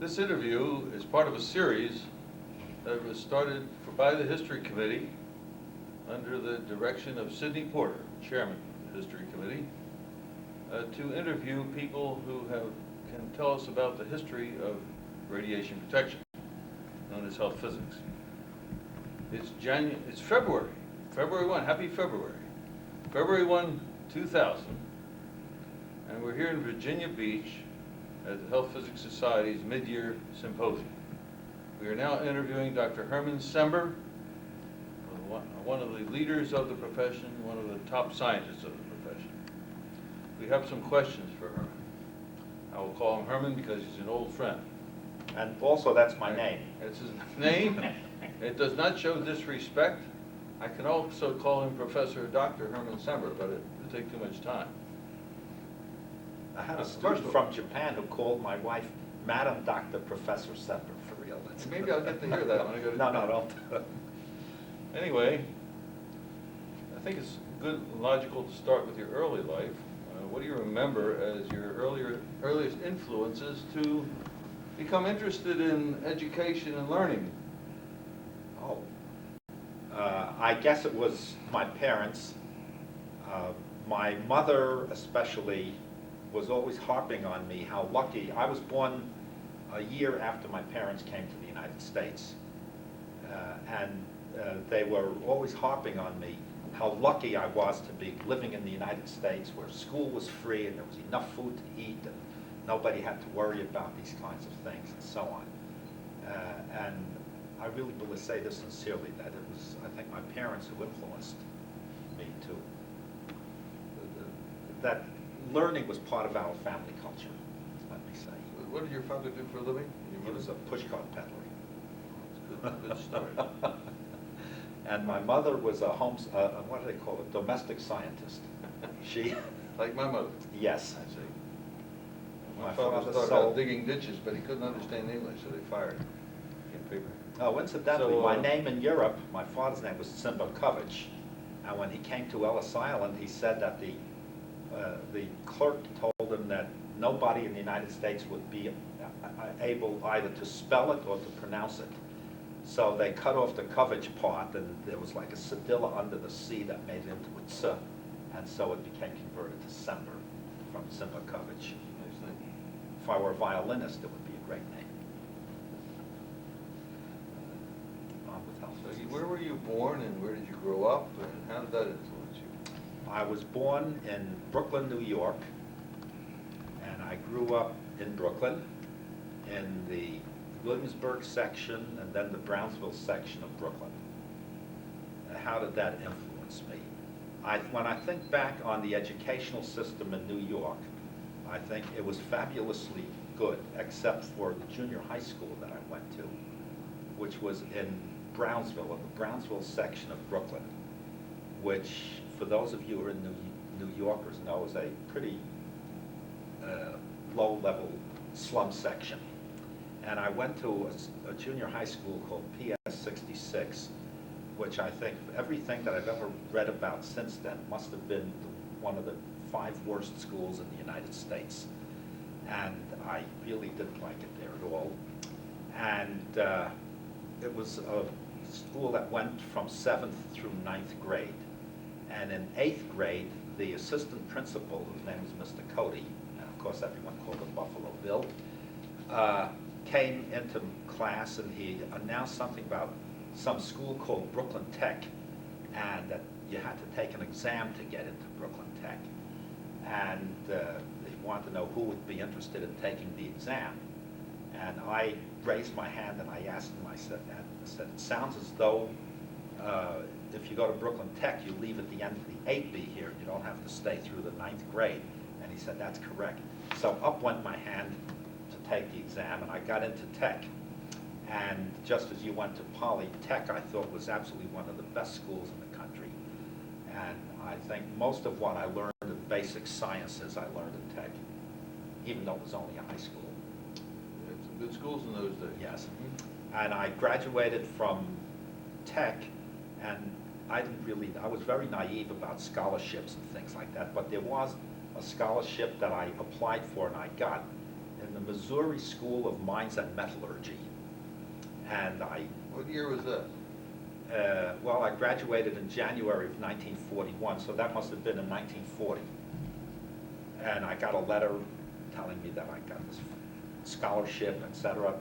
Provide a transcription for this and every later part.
This interview is part of a series that was started by the History Committee under the direction of Sidney Porter, Chairman of the History Committee, to interview people who can tell us about the history of radiation protection, known as health physics. It's February 1, happy February. February 1, 2000, and we're here in Virginia Beach at the Health Physics Society's mid-year symposium. We are now interviewing Dr. Herman Cember, one of the leaders of the profession, one of the top scientists of the profession. We have some questions for Herman. I will call him Herman because he's an old friend. And also, that's my name. It's his name. It does not show disrespect. I can also call him Professor Dr. Herman Cember, but it would take too much time. I had a student from Japan who called my wife Madam Dr. Professor Cember, for real. Maybe I'll get to hear that when I go to No, don't. Anyway, I think it's good and logical to start with your early life. What do you remember as your earliest influences to become interested in education and learning? Oh, I guess it was my parents. My mother especially was always harping on me how lucky. I was born a year after my parents came to the United States. They were always harping on me how lucky I was to be living in the United States where school was free and there was enough food to eat and nobody had to worry about these kinds of things and so on. And I really will say this sincerely, that it was, I think, my parents who influenced me too. That learning was part of our family culture, let me say. What did your father do for a living? He was a pushcart peddler. Good story. And my mother was a what do they call it? Domestic scientist. She, like my mother. yes. I see. My My father father started sold- out digging ditches, but he couldn't understand English, so they fired him. Oh, incidentally, So, my name in Europe, my father's name was Cember Herman, and when he came to Ellis Island, he said that the clerk told him that nobody in the United States would be able either to spell it or to pronounce it. So they cut off the coverage part, and there was like a cedilla under the C that made it into a ts, and so it became converted to Cember from Cember Coverage. If I were a violinist, it would be a great name. So where were you born and where did you grow up and how did that influence you? I was born in Brooklyn, New York, and I grew up in Brooklyn in the Williamsburg section and then the Brownsville section of Brooklyn. How did that influence me? When I think back on the educational system in New York, I think it was fabulously good, except for the junior high school that I went to, which was in Brownsville, in the Brownsville section of Brooklyn, which, for those of you who are New Yorkers, know is a pretty low-level slum section. And I went to a junior high school called PS 66, which I think everything that I've ever read about since then must have been one of the 5 worst schools in the United States. And I really didn't like it there at all. And it was a school that went from 7th through 9th grade. And in 8th grade, the assistant principal, whose name was Mr. Cody, and of course everyone called him Buffalo Bill, came into class and he announced something about some school called Brooklyn Tech, and that you had to take an exam to get into Brooklyn Tech. And he wanted to know who would be interested in taking the exam. And I raised my hand and I asked him, I said, it sounds as though if you go to Brooklyn Tech, you leave at the end of the 8B here, and you don't have to stay through the 9th grade. And he said, that's correct. So up went my hand to take the exam, and I got into Tech. And just as you went to Poly, Tech I thought was absolutely one of the best schools in the country. And I think most of what I learned in basic sciences I learned in Tech, even though it was only a high school. Some good schools in those days. Yes. And I graduated from Tech, and I was very naive about scholarships and things like that, but there was a scholarship that I applied for and I got. in the Missouri School of Mines and Metallurgy. And What year was that? well, I graduated in January of 1941, so that must have been in 1940. And I got a letter telling me that I got this scholarship, etc.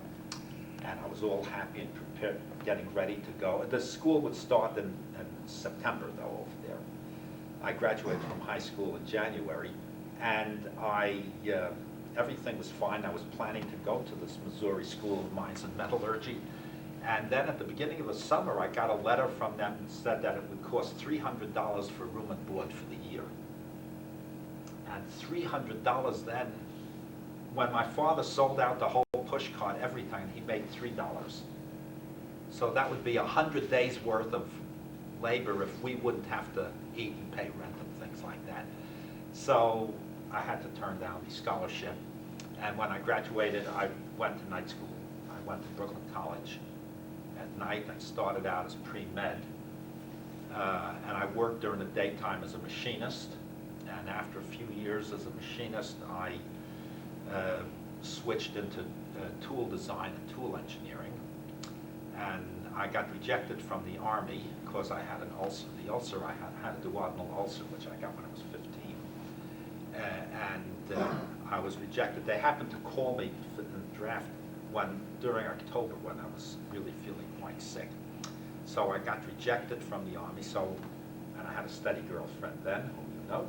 And I was all happy and prepared, getting ready to go. The school would start in September, though, over there. I graduated from high school in January, and everything was fine. I was planning to go to this Missouri School of Mines and Metallurgy. And then at the beginning of the summer, I got a letter from them that said that it would cost $300 for room and board for the year. And $300 then, when my father sold out the whole push cart, everything, he made $3. So that would be 100 days worth of labor if we wouldn't have to eat and pay rent and things like that. So I had to turn down the scholarship. And when I graduated, I went to night school. I went to Brooklyn College at night. I started out as pre-med. And I worked during the daytime as a machinist. And after a few years as a machinist, I switched into tool design and tool engineering. And I got rejected from the Army because I had an ulcer. The ulcer, I had a duodenal ulcer, which I got when I was 15. I was rejected. They happened to call me in the draft during October when I was really feeling quite sick. So I got rejected from the Army. And I had a steady girlfriend then, whom you know,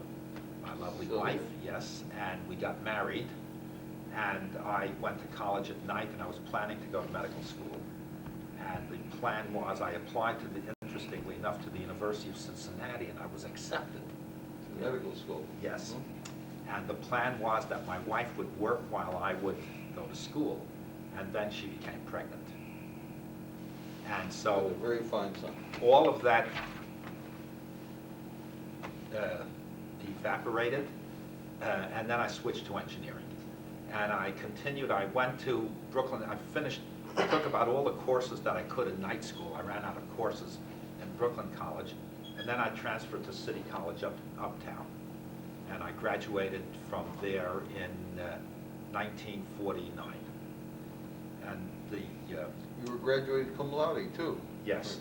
my lovely wife, yes, and we got married. And I went to college at night, and I was planning to go to medical school. And the plan was I applied interestingly enough, to the University of Cincinnati, and I was accepted. Medical school? Yes. And the plan was that my wife would work while I would go to school, and then she became pregnant. And so a very fine son. all of that evaporated, and then I switched to engineering. And I continued. I went to Brooklyn. I took about all the courses that I could in night school. I ran out of courses in Brooklyn College. And then I transferred to City College uptown. And I graduated from there in 1949. And You were graduated cum laude, too? Yes.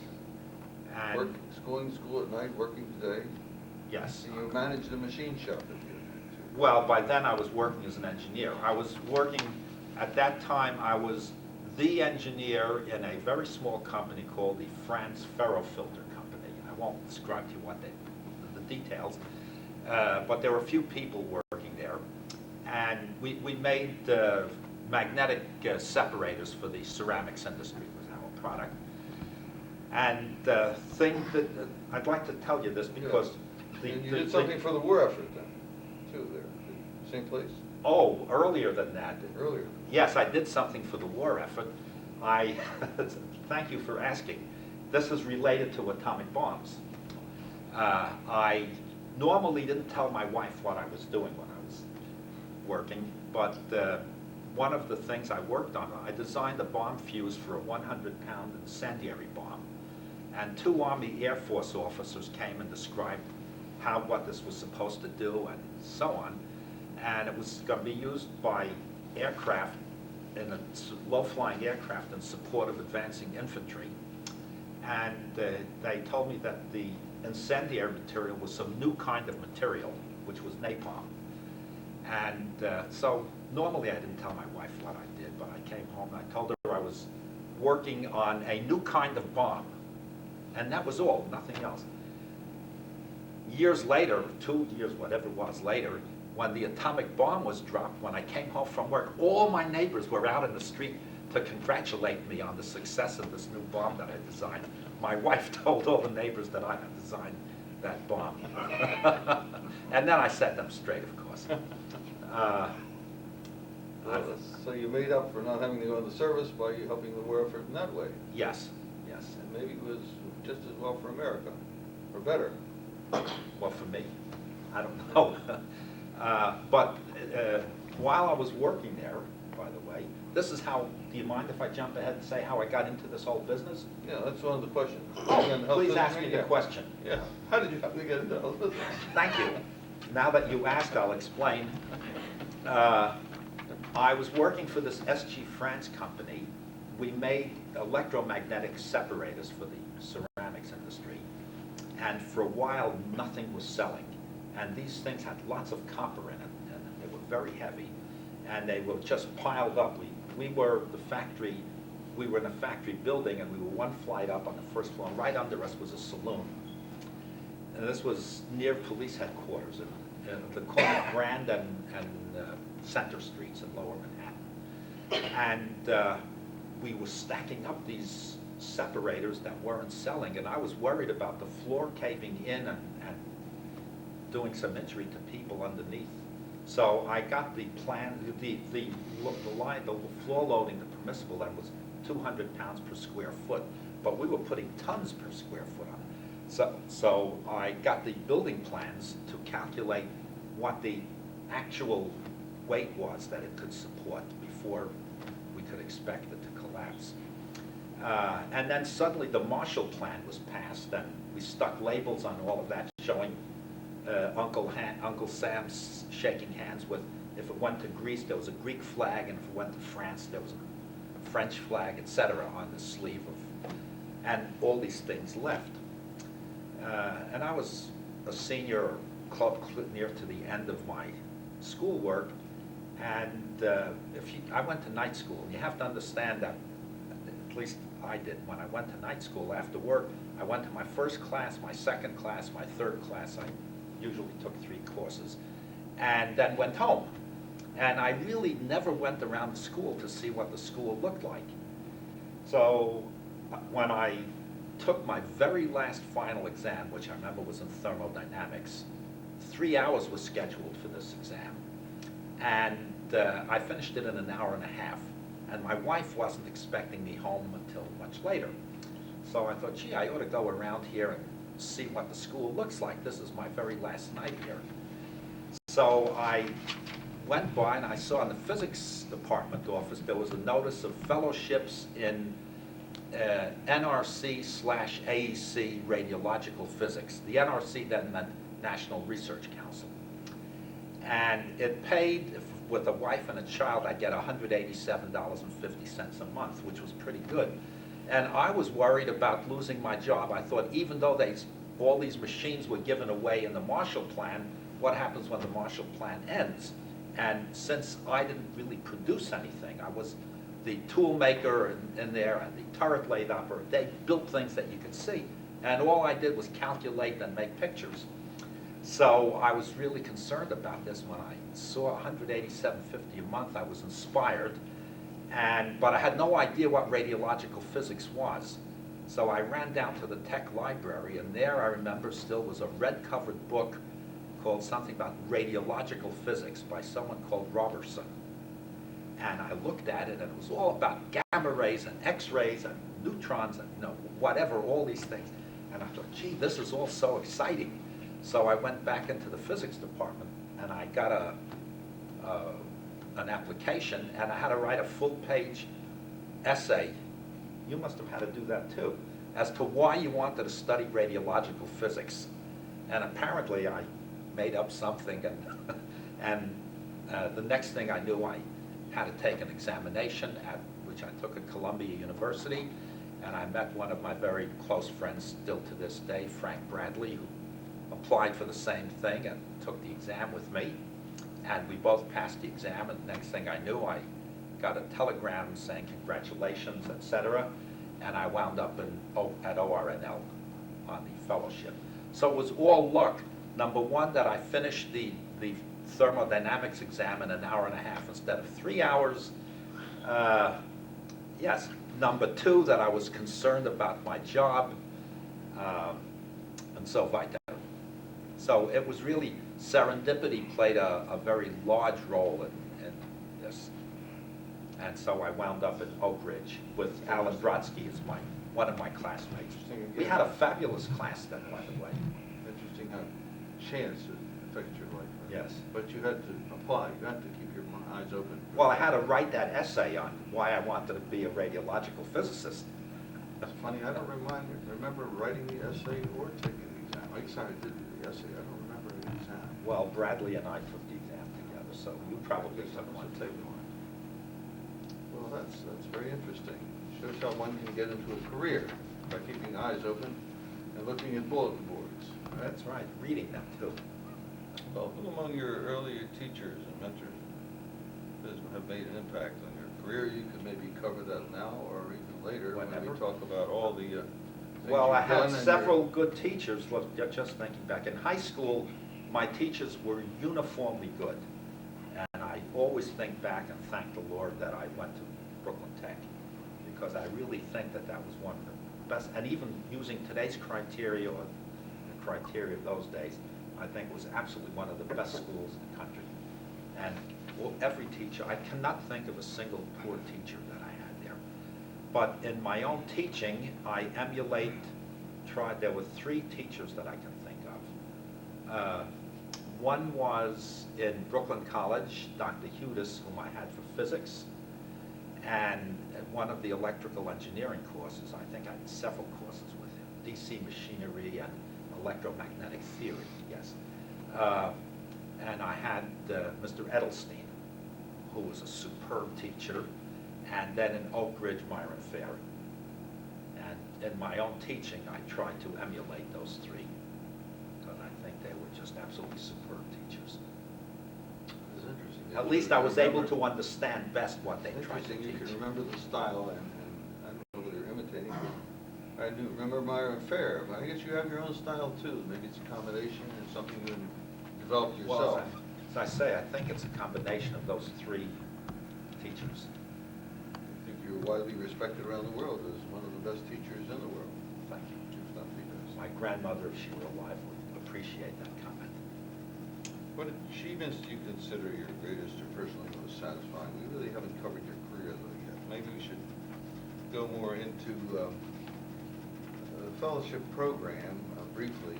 And Going to school at night, working today? yes. And you managed a machine shop? Well, by then I was working as an engineer. I was working, at that time, I was the engineer in a very small company called the France Ferrofilter Company. I won't describe to you what the details, but there were a few people working there. And we made magnetic separators for the ceramics industry, was our product. And the thing that, I'd like to tell you this because... And you did something for the war effort then, too, there, same place? Oh, earlier than that. Earlier? Yes, I did something for the war effort. Thank you for asking. This is related to atomic bombs. I normally didn't tell my wife what I was doing when I was working, but one of the things I worked on, I designed a bomb fuse for a 100-pound incendiary bomb. And 2 Army Air Force officers came and described what this was supposed to do and so on. And it was going to be used by aircraft, in a low-flying aircraft in support of advancing infantry. And they told me that the incendiary material was some new kind of material, which was napalm. And so normally I didn't tell my wife what I did, but I came home and I told her I was working on a new kind of bomb. And that was all, nothing else. Years later, 2 years, whatever it was later, when the atomic bomb was dropped, when I came home from work, all my neighbors were out in the street to congratulate me on the success of this new bomb that I designed. My wife told all the neighbors that I had designed that bomb. And then I set them straight, of course. So you made up for not having to go into service by helping the war effort in that way. Yes, yes. And maybe it was just as well for America, or better. Well, for me, I don't know. But while I was working there, by the way, this is how, do you mind if I jump ahead and say how I got into this whole business? Yeah, that's one of the questions. Oh, please ask me the question. Yeah, how did you happen to get into health business? Thank you. Now that you asked, I'll explain. I was working for this S.G. France company. We made electromagnetic separators for the ceramics industry. And for a while, nothing was selling. And these things had lots of copper in it, and they were very heavy. And they were just piled up. We were the factory, we were in a factory building, and we were one flight up on the first floor. And right under us was a saloon. And this was near police headquarters in the corner of Grand and Center Streets in Lower Manhattan. And we were stacking up these separators that weren't selling, and I was worried about the floor caving in and doing some injury to people underneath. So I got the plan, the floor loading, the permissible then was 200 pounds per square foot, but we were putting tons per square foot on it. So I got the building plans to calculate what the actual weight was that it could support before we could expect it to collapse. And then suddenly the Marshall Plan was passed, and we stuck labels on all of that showing Uncle Sam's shaking hands with, if it went to Greece, there was a Greek flag, and if it went to France, there was a French flag, etc., on the sleeve of, and all these things left. And I was a senior, near to the end of my schoolwork, and I went to night school. And you have to understand that, at least I did, when I went to night school after work, I went to my first class, my second class, my third class. I usually took 3 courses, and then went home. And I really never went around the school to see what the school looked like. So when I took my very last final exam, which I remember was in thermodynamics, 3 hours was scheduled for this exam. And I finished it in an hour and a half. And my wife wasn't expecting me home until much later. So I thought, gee, I ought to go around here and see what the school looks like. This is my very last night here. So I went by and I saw in the physics department office there was a notice of fellowships in NRC/AEC radiological physics. The NRC then meant National Research Council. And it paid, with a wife and a child, I'd get $187.50 a month, which was pretty good. And I was worried about losing my job. I thought, even though all these machines were given away in the Marshall Plan, what happens when the Marshall Plan ends? And since I didn't really produce anything, I was the tool maker in there and the turret lathe operator. They built things that you could see. And all I did was calculate and make pictures. So I was really concerned about this. When I saw $187.50 a month, I was inspired. But I had no idea what radiological physics was. So I ran down to the tech library, and there I remember still was a red-covered book called something about radiological physics by someone called Robertson. And I looked at it, and it was all about gamma rays and X-rays and neutrons and whatever, all these things. And I thought, gee, this is all so exciting. So I went back into the physics department, and I got an application, and I had to write a full-page essay. You must have had to do that too, as to why you wanted to study radiological physics. And apparently I made up something, and the next thing I knew, I had to take an examination, which I took at Columbia University, and I met one of my very close friends still to this day, Frank Bradley, who applied for the same thing and took the exam with me. And we both passed the exam, and the next thing I knew, I got a telegram saying congratulations, etc. And I wound up at ORNL on the fellowship. So it was all luck. Number one, that I finished the thermodynamics exam in an hour and a half instead of 3 hours. Yes. Number two, that I was concerned about my job, and so forth. So it was really, serendipity played a very large role in this. And so I wound up at Oak Ridge with Alan Brodsky as one of my classmates. We had a fabulous class then, by the way. Interesting how chance affected your life. Right? Yes. But you had to apply. You had to keep your eyes open. Well, I had to write that essay on why I wanted to be a radiological physicist. That's funny. I don't remember writing the essay or taking the exam. I guess I did the essay. I don't remember the exam. Well, Bradley and I took the exam together, so you probably took one too. Well, that's very interesting. Shows how one can get into a career by keeping eyes open and looking at bulletin boards. That's right, reading them too. Well, who among your earlier teachers and mentors have made an impact on your career? You could maybe cover that now or even later when Whenever. we talk about all the things Well, I you've had done and several good teachers. Look, just thinking back, in high school, my teachers were uniformly good. And I always think back and thank the Lord that I went to Brooklyn Tech, because I really think that that was one of the best, and even using today's criteria or the criteria of those days, I think it was absolutely one of the best schools in the country. And well, every teacher, I cannot think of a single poor teacher that I had there. But in my own teaching, I there were 3 teachers that I can think of. One was in Brooklyn College, Dr. Hudis, whom I had for physics, and at one of the electrical engineering courses, I think I had several courses with him, DC machinery and electromagnetic theory, yes. And I had Mr. Edelstein, who was a superb teacher, and then in Oak Ridge, Myron Ferry. And in my own teaching, I tried to emulate those 3, because I think they were just absolutely superb teachers. it's interesting. At least I was able to understand best what they tried to Interesting, you teach. can remember the style, and I don't know whether you're imitating, but I do remember Myron Fair, but I guess you have your own style too. Maybe it's a combination and something you developed Well, yourself. as I say, I think it's a combination of those 3 teachers. I think you're widely respected around the world as one of the best teachers in the world. Thank you. If not the best. My grandmother, if she were alive, would appreciate that comment. What achievements do you consider your greatest or personally most satisfying? We really haven't covered your career though yet. Maybe we should go more into the fellowship program briefly.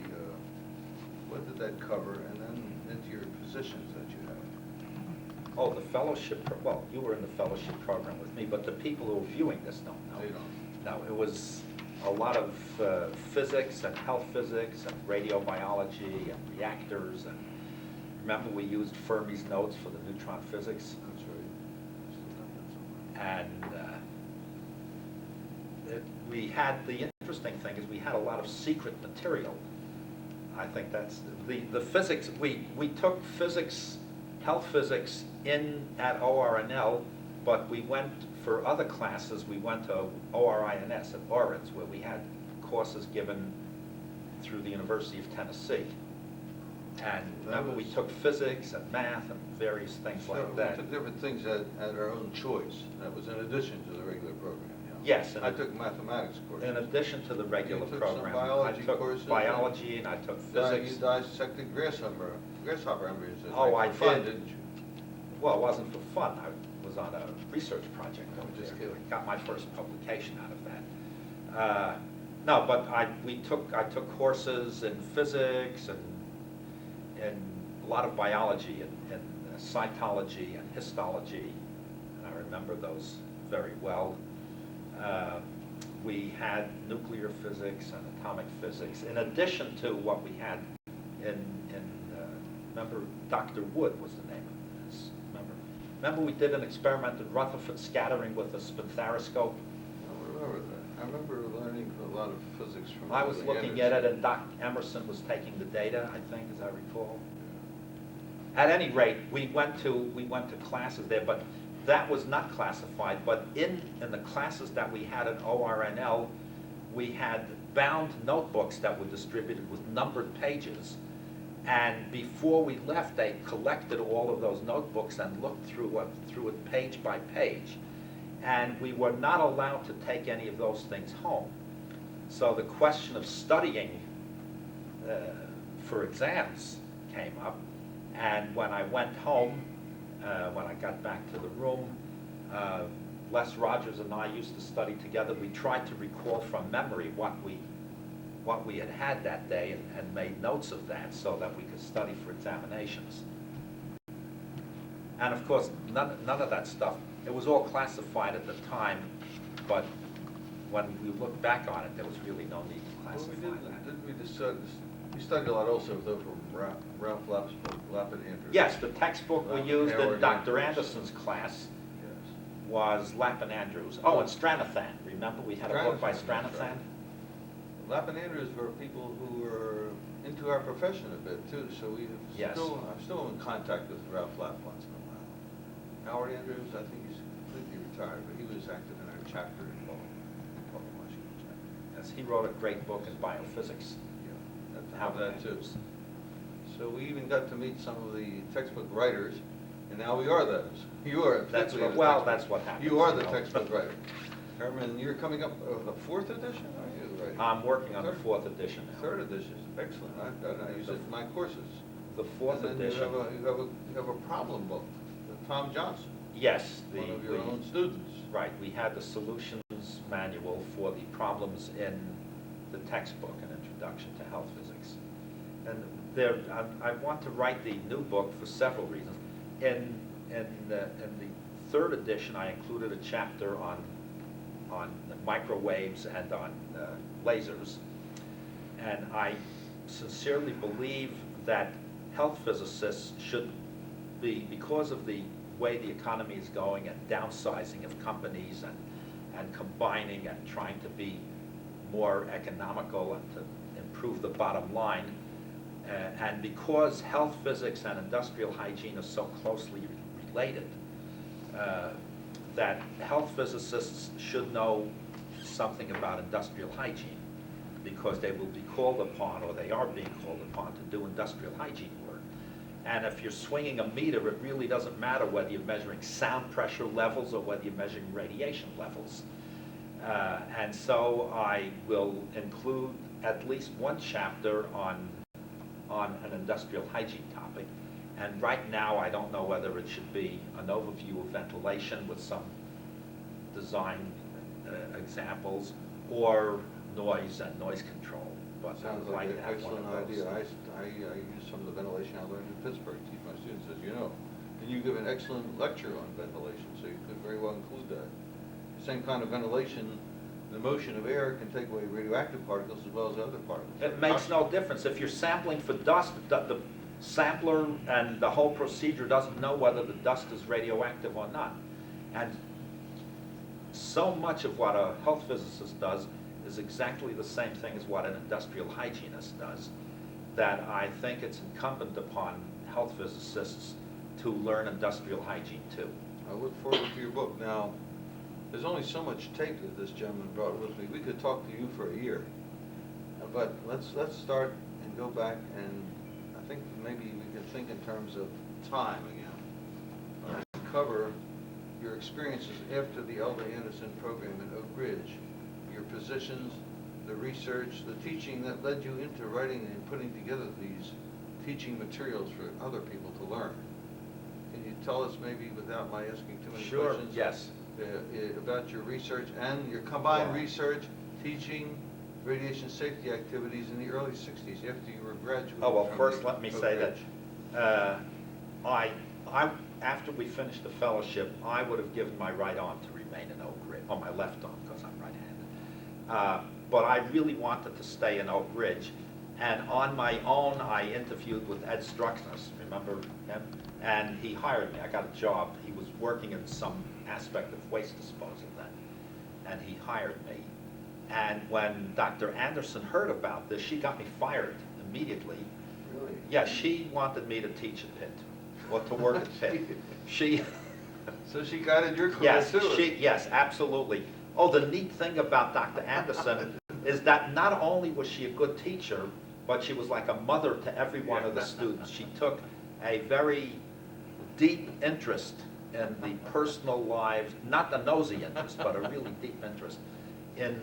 What did that cover, and then into your positions that you have? Oh, the fellowship, well, you were in the fellowship program with me, but the people who are viewing this don't know. They don't. No, it was a lot of physics and health physics and radiobiology and reactors. And remember, we used Fermi's notes for the neutron physics. That's right. And we had, the interesting thing is we had a lot of secret material. I think that's the physics, we took physics, health physics at ORNL, but we went, for other classes, we went to ORINS at Orange, where we had courses given through the University of Tennessee. And remember, we took physics and math and various things like that. We took different things at our own choice. That was in addition to the regular program. Yes. I took mathematics courses. In addition to the regular You took some program, biology I took courses biology and I took physics. You dissected grasshopper embryos. Oh, I for fun, did. didn't you? Well, it wasn't for fun. I was on a research project I'm over just there. kidding. Got my first publication out of that. No, but I took courses in physics and a lot of biology and cytology and histology. And I remember those very well. We had nuclear physics and atomic physics, in addition to what we had remember, Dr. Wood was the name of this, remember we did an experiment in Rutherford scattering with a spinthariscope? I remember that. I remember learning a lot of physics from. I was Dr. looking Anderson. at it and Dr. Emerson was taking the data, I think, as I recall. At any rate, we went to classes there, but that was not classified. But in the classes that we had at ORNL, we had bound notebooks that were distributed with numbered pages. And before we left, they collected all of those notebooks and looked through it page by page. And we were not allowed to take any of those things home. So the question of studying for exams came up. And when I went home, when I got back to the room, Les Rogers and I used to study together. We tried to recall from memory what we had that day and made notes of that so that we could study for examinations. And of course, none of that stuff, it was all classified at the time, but when we look back on it, there was really no need to classify that. Didn't we we studied a lot also though from Ralph Lapidanters. Yes, the textbook we used in Howard Dr. Anderson. Anderson's class. Yes. was Lappin Andrews. Oh, and Stranathan. Remember, we had a book by Stranathan, that's Stranathan? right. Lappin Andrews were people who were into our profession a bit too, so Yes. I'm still in contact with Ralph Lapp once in a while. Howard Andrews, I think he's completely retired, but he was active in our chapter in Baltimore, Washington chapter. Yes, he wrote a great book in biophysics. Yeah, have Howard that too. Andrews. So we even got to meet some of the textbook writers, and now we are those. You are. That's particularly what, well, the textbook- that's what happens. You are the you know. textbook writer. Herman, you're coming up with the 4th edition, are you? Right. I'm working on the Third- 4th edition now. 3rd edition, excellent. I use it in my courses. The 4th And then edition. you have a problem book, with Tom Johnson, Yes, one of your own students. right. We had the solutions manual for the problems in the textbook, An Introduction to Health Physics. And there, I want to write the new book for several reasons. In the 3rd edition, I included a chapter on microwaves and on lasers. And I sincerely believe that health physicists should be, because of the way the economy is going and downsizing of companies and combining and trying to be more economical and to improve the bottom line, and because health physics and industrial hygiene are so closely related, that health physicists should know something about industrial hygiene, because they will be called upon, or they are being called upon, to do industrial hygiene work. And if you're swinging a meter, it really doesn't matter whether you're measuring sound pressure levels or whether you're measuring radiation levels. And so I will include at least one chapter on an industrial hygiene topic. And right now, I don't know whether it should be an overview of ventilation with some design examples, or noise and noise control. But I Sounds would like an to have one excellent of those. idea. I use some of the ventilation I learned in Pittsburgh, teach my students, as you know. And you give an excellent lecture on ventilation, so you could very well include that. The same kind of ventilation, the motion of air can take away radioactive particles as well as other particles. It makes no difference. If you're sampling for dust, the sampler and the whole procedure doesn't know whether the dust is radioactive or not. And so much of what a health physicist does is exactly the same thing as what an industrial hygienist does, that I think it's incumbent upon health physicists to learn industrial hygiene too. I look forward to your book. Now, there's only so much tape that this gentleman brought with me. We could talk to you for a year. But let's start and go back, and I think maybe we can think in terms of time again. Cover your experiences after the Elder Anderson program in Oak Ridge, your positions, the research, the teaching that led you into writing and putting together these teaching materials for other people to learn. Can you tell us, maybe without my asking too many Sure, questions? yes. About your research and your combined Sure. research, teaching, radiation safety activities in the early 60s after you were graduating. Oh, well, from first the let me Oak say Ridge. that after we finished the fellowship, I would have given my right arm to remain in Oak Ridge, or my left arm, because I'm right-handed. But I really wanted to stay in Oak Ridge. And on my own, I interviewed with Ed Struxness, remember him? And he hired me. I got a job. He was working in some aspect of waste disposal then. And he hired me. And when Dr. Anderson heard about this, she got me fired immediately. Really? Yeah, she wanted me to teach at Pitt, or to work at Pitt. She, So she guided your career yes, too? yes, absolutely. Oh, the neat thing about Dr. Anderson is that not only was she a good teacher, but she was like a mother to every one of the students. She took a very deep interest in the personal lives, not the nosy interest, but a really deep interest in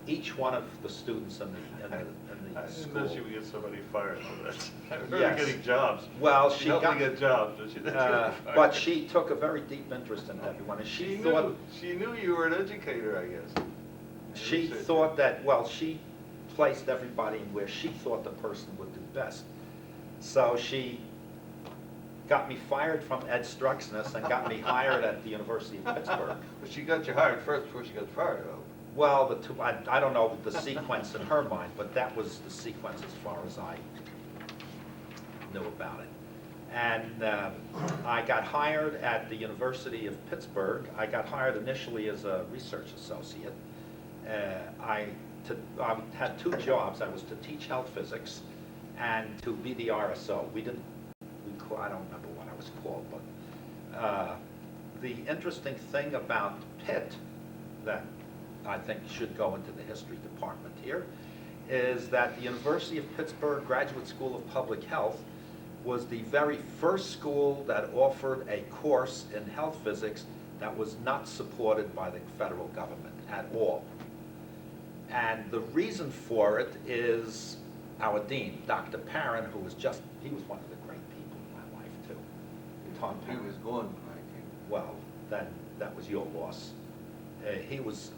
each one of the students in the I didn't school. know she would get somebody fired for that. I heard her Yes. getting jobs. Well, She she helped got, me get jobs, but she didn't get fired. but she took a very deep interest in everyone, and she thought, She knew you were an educator, I guess. she thought that, well, she placed everybody in where she thought the person would do best. So she got me fired from Ed Struxness and got me hired at the University of Pittsburgh. But she got you hired first before she got fired, though. Well, I don't know the sequence in her mind, but that was the sequence as far as I knew about it. And I got hired at the University of Pittsburgh. I got hired initially as a research associate. I had two jobs. I was to teach health physics and to be the RSO. I don't remember what I was called, but the interesting thing about Pitt that I think should go into the history department here is that the University of Pittsburgh Graduate School of Public Health was the very first school that offered a course in health physics that was not supported by the federal government at all. And the reason for it is our dean, Dr. Parent, he was one of the great people in my life too. Tom He Parent. was gone when I came. Well, then that was your loss. He was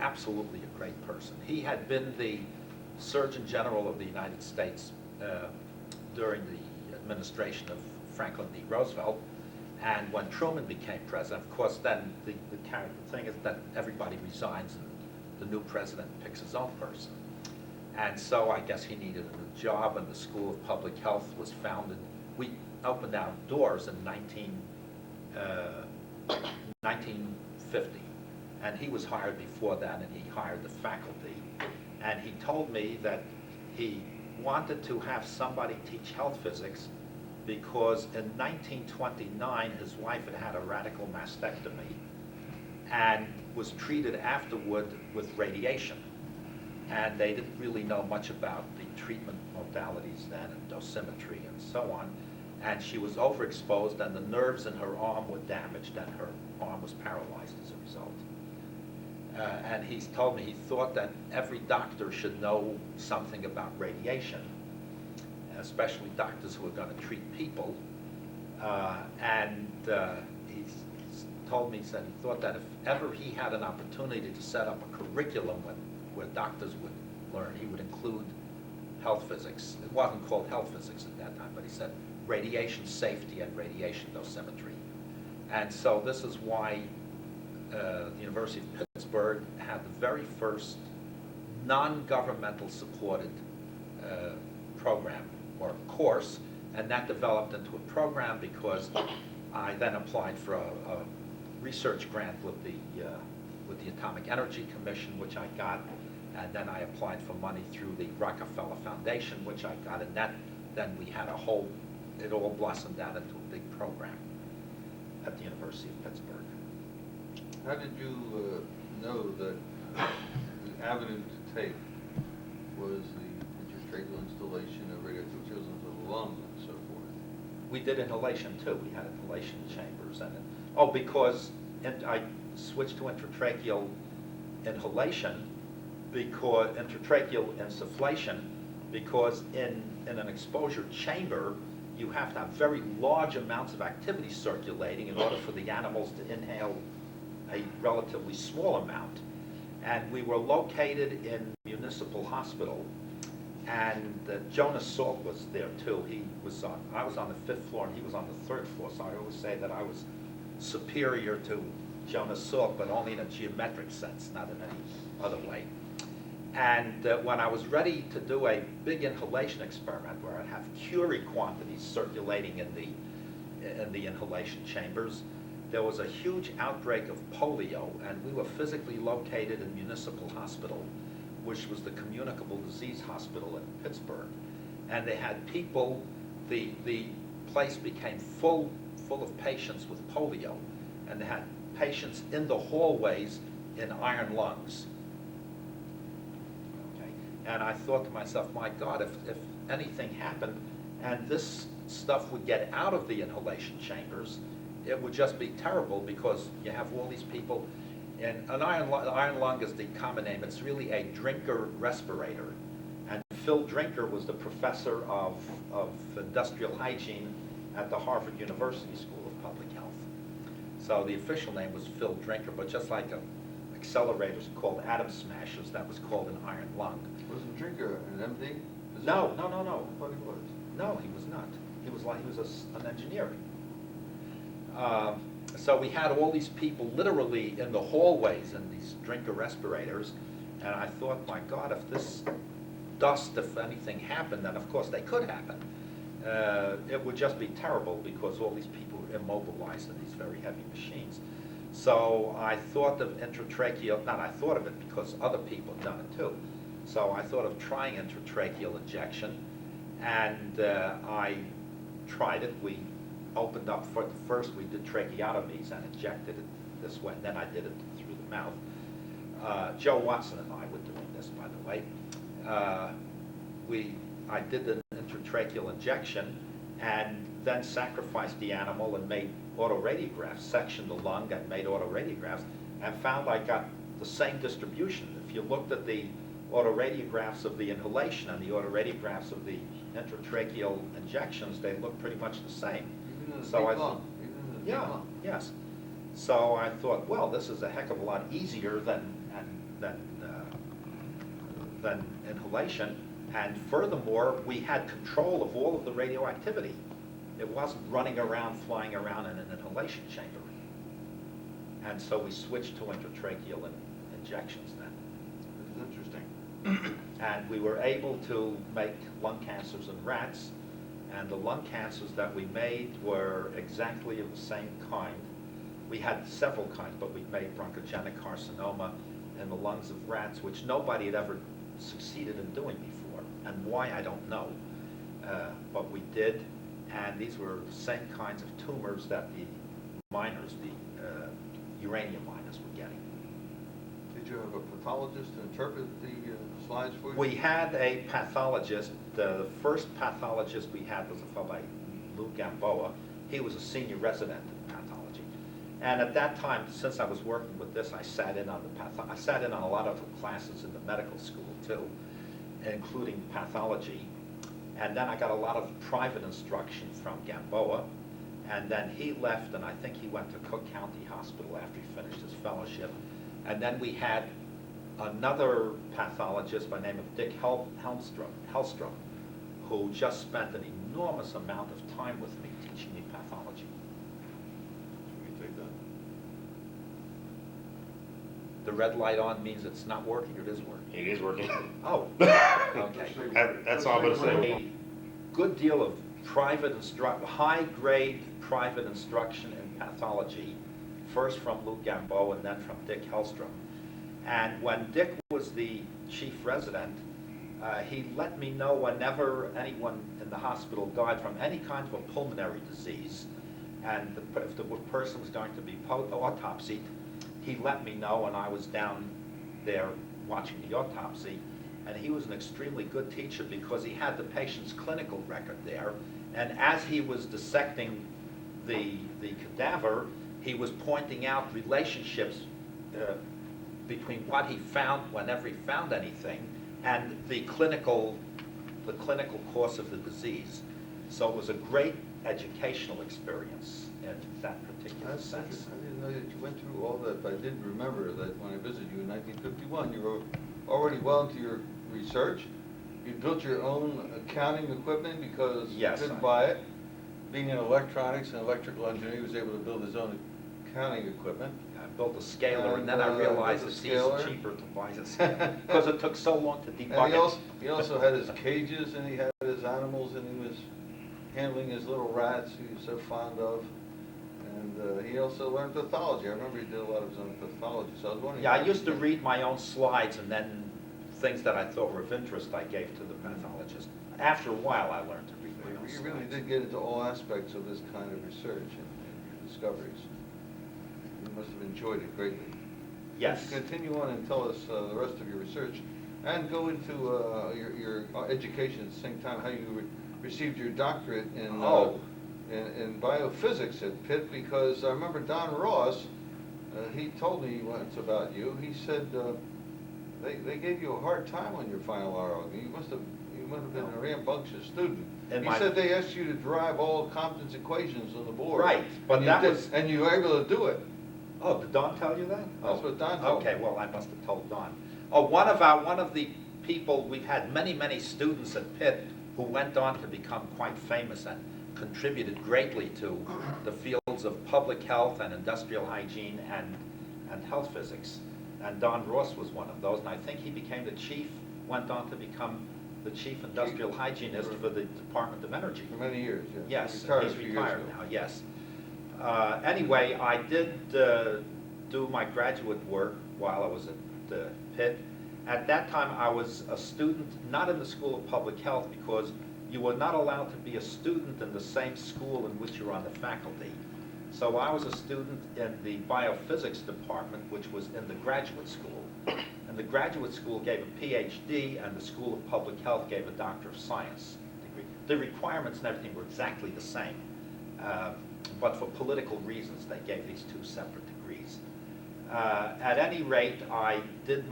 absolutely a great person. He had been the Surgeon General of the United States during the administration of Franklin D. Roosevelt, and when Truman became president, of course, then the thing is that everybody resigns and the new president picks his own person. And so I guess he needed a new job, and the School of Public Health was founded. We opened our doors in 1950. And he was hired before that, and he hired the faculty. And he told me that he wanted to have somebody teach health physics because in 1929, his wife had had a radical mastectomy and was treated afterward with radiation. And they didn't really know much about the treatment modalities then, and dosimetry and so on. And she was overexposed, and the nerves in her arm were damaged, and her arm was paralyzed as a result. And he's told me he thought that every doctor should know something about radiation, especially doctors who are going to treat people. He's told me, he said he thought that if ever he had an opportunity to set up a curriculum where doctors would learn, he would include health physics. It wasn't called health physics at that time, but he said radiation safety and radiation dosimetry. And so this is why the University of Pittsburgh had the very first non-governmental supported program or course, and that developed into a program because I then applied for a research grant with the Atomic Energy Commission, which I got, and then I applied for money through the Rockefeller Foundation, which I got, and then we had it all blossomed out into a big program at the University of Pittsburgh. How did you know that the avenue to take was the intratracheal installation of radioactive of the lungs and so forth? We did inhalation too. We had inhalation chambers, because I switched to intratracheal inhalation because intratracheal insufflation because in an exposure chamber you have to have very large amounts of activity circulating in order for the animals to inhale a relatively small amount. And we were located in Municipal Hospital, and Jonas Salk was there too. I was on the 5th floor and he was on the 3rd floor, so I always say that I was superior to Jonas Salk, but only in a geometric sense, not in any other way. And when I was ready to do a big inhalation experiment where I'd have Curie quantities circulating in the inhalation chambers, there was a huge outbreak of polio, and we were physically located in Municipal Hospital, which was the communicable disease hospital in Pittsburgh. And they had people, the place became full of patients with polio, and they had patients in the hallways in iron lungs. Okay. And I thought to myself, my God, if anything happened and this stuff would get out of the inhalation chambers, it would just be terrible, because you have all these people. And an iron lung is the common name. It's really a drinker respirator. And Phil Drinker was the professor of industrial hygiene at the Harvard University School of Public Health. So the official name was Phil Drinker, but just like accelerators called atom smashers, that was called an iron lung. Wasn't Drinker an MD? No. I thought he was. No, he was not. He was an engineer. So we had all these people literally in the hallways in these drinker respirators, and I thought, my God, if this dust, if anything happened, then of course they could happen. it would just be terrible because all these people are immobilized in these very heavy machines. So I thought of intratracheal, not I thought of it because other people have done it too. So I thought of trying intratracheal injection, and I tried it. We opened up for the first, we did tracheotomies and injected it this way, and then I did it through the mouth. Joe Watson and I were doing this, by the way. I did the intratracheal injection and then sacrificed the animal and made autoradiographs, sectioned the lung and made autoradiographs, and found I got the same distribution. If you looked at the autoradiographs of the inhalation and the autoradiographs of the intratracheal injections, they look pretty much the same. Even in the So big I lung, thought- even in the big Yeah, lung. yes. So I thought, well, this is a heck of a lot easier than inhalation. And furthermore, we had control of all of the radioactivity. It wasn't running around, flying around in an inhalation chamber. And so we switched to intratracheal injections then. This is interesting. And we were able to make lung cancers in rats, and the lung cancers that we made were exactly of the same kind. We had several kinds, but we made bronchogenic carcinoma in the lungs of rats, which nobody had ever succeeded in doing before. And why, I don't know. But we did, and these were the same kinds of tumors that the miners, the uranium miners were getting. Did you have a pathologist to interpret the slides for you? We had a pathologist. The first pathologist we had was a fellow by Lou Gamboa. He was a senior resident in pathology. And at that time, since I was working with this, I sat in on I sat in on a lot of the classes in the medical school too, including pathology. And then I got a lot of private instruction from Gamboa. And then he left, and I think he went to Cook County Hospital after he finished his fellowship. And then we had another pathologist by the name of Dick Hellstrom, who just spent an enormous amount of time with me teaching me pathology. Should we take that? The red light on means it's not working, or it is working? It is working. Oh, okay. That's all I'm gonna say. A good deal of high-grade private instruction in pathology, first from Lou Gamboa and then from Dick Hellstrom. And when Dick was the chief resident, he let me know whenever anyone in the hospital died from any kind of a pulmonary disease, and if the person was going to be autopsied, he let me know, and I was down there watching the autopsy. And he was an extremely good teacher because he had the patient's clinical record there, and as he was dissecting the cadaver, he was pointing out relationships between what he found whenever he found anything and the clinical course of the disease. So it was a great educational experience in that particular That's sense. interesting. I didn't know that you went through all that, but I did remember that when I visited you in 1951, you were already well into your research. You built your own accounting equipment because Yes, you couldn't I- buy it. Being in electronics and electrical engineer, he was able to build his own accounting equipment. I built a scaler, and then I And, realized built a it's scaler. cheaper to buy a scaler because it took so long to And debug he also had his cages, and he had his animals, and he was handling his little rats he was so fond of. And he also learned pathology. I remember he did a lot of his own pathology, so I was wondering. Yeah, I used to read my own slides, and then things that I thought were of interest I gave to the pathologist. After a while, I learned to read my own You slides. really did get into all aspects of this kind of research and your discoveries. You must have enjoyed it greatly. Yes. Continue on and tell us the rest of your research, and go into your education at the same time, how you received your doctorate in in biophysics at Pitt, because I remember Don Ross, he told me once about you. He said they gave you a hard time on your final RO. You must have been a rambunctious student. In He my- said they asked you to derive all Compton's equations on the board. Right, but and you that did, was- and you were able to do it. Oh, did Don tell you that? That's what Don told me. Okay, well, I must have told Don. Oh, one of the people, we've had many Mm-hmm. students at Pitt who went on to become quite famous and contributed greatly to the fields of public health and industrial hygiene and health physics. And Don Ross was one of those, and I think he became the chief, went on to become the chief industrial hygienist for the Department of Energy. For many years, yeah. Yes, Retired a he's few years retired ago. now, yes. Anyway, I did do my graduate work while I was at Pitt. At that time, I was a student, not in the School of Public Health, because you were not allowed to be a student in the same school in which you're on the faculty. So I was a student in the biophysics department, which was in the graduate school. And the graduate school gave a PhD, and the School of Public Health gave a Doctor of Science degree. The requirements and everything were exactly the same. But for political reasons, they gave these two separate degrees. At any rate, I did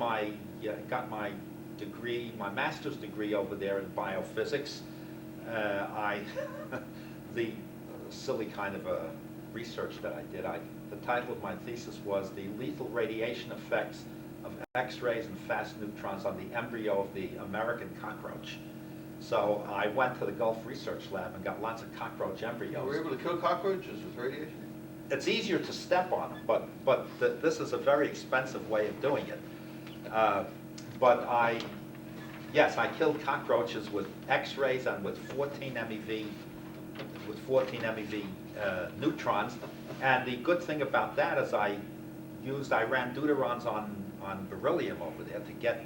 got my degree, my master's degree over there in biophysics. The silly kind of a research that I did, the title of my thesis was The Lethal Radiation Effects of X-rays and Fast Neutrons on the Embryo of the American Cockroach. So I went to the Gulf Research Lab and got lots of cockroach embryos. Were you able to kill cockroaches with radiation? It's easier to step on them, but this is a very expensive way of doing it. But yes, I killed cockroaches with X-rays and with 14 MeV, neutrons. And the good thing about that is I ran deuterons on beryllium over there to get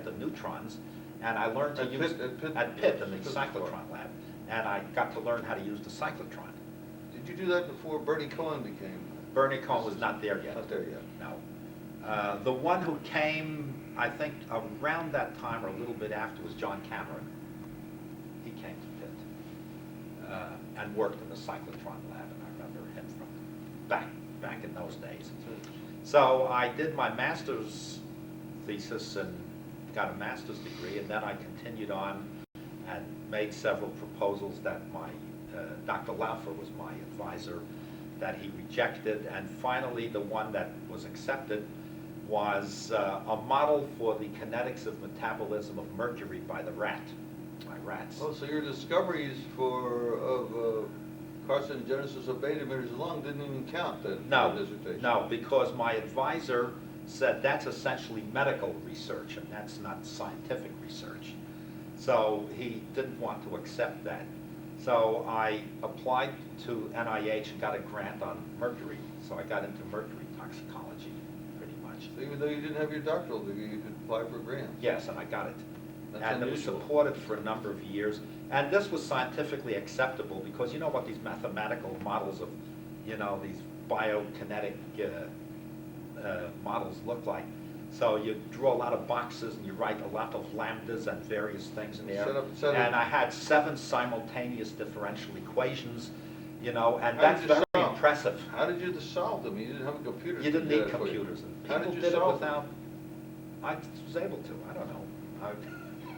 the neutrons, and I learned to use at Pitt in the cyclotron lab, and I got to learn how to use the cyclotron. Did you do that before Bernie Cohen became? Bernie Cohen was not there yet. Not there yet. No. The one who came, I think, around that time or a little bit after was John Cameron. He came to Pitt and worked in the cyclotron lab, and I remember him from back in those days. So I did my master's thesis and got a master's degree, and then I continued on and made several proposals that Dr. Laufer was my advisor, that he rejected, and finally the one that was accepted was a model for the kinetics of metabolism of mercury by rats. Oh, so your discoveries of carcinogenesis of beta emitters in the lung didn't even count then for No, the dissertation? no, because my advisor said that's essentially medical research and that's not scientific research. So he didn't want to accept that. So I applied to NIH and got a grant on mercury. So I got into mercury toxicology, pretty much. So even though you didn't have your doctoral degree, you could apply for grants? Yes, and I got it. That's And it was unusual. supported for a number of years. And this was scientifically acceptable because you know what these mathematical models of, these biokinetic models look like. So you draw a lot of boxes and you write a lot of lambdas and various things in there. Set up. And I had 7 simultaneous differential equations, and How that's did you very solve? impressive. How did you solve them? You didn't have a computer. You to didn't do need that for you. computers. And How people did you did it solve without, I was able to, I don't know.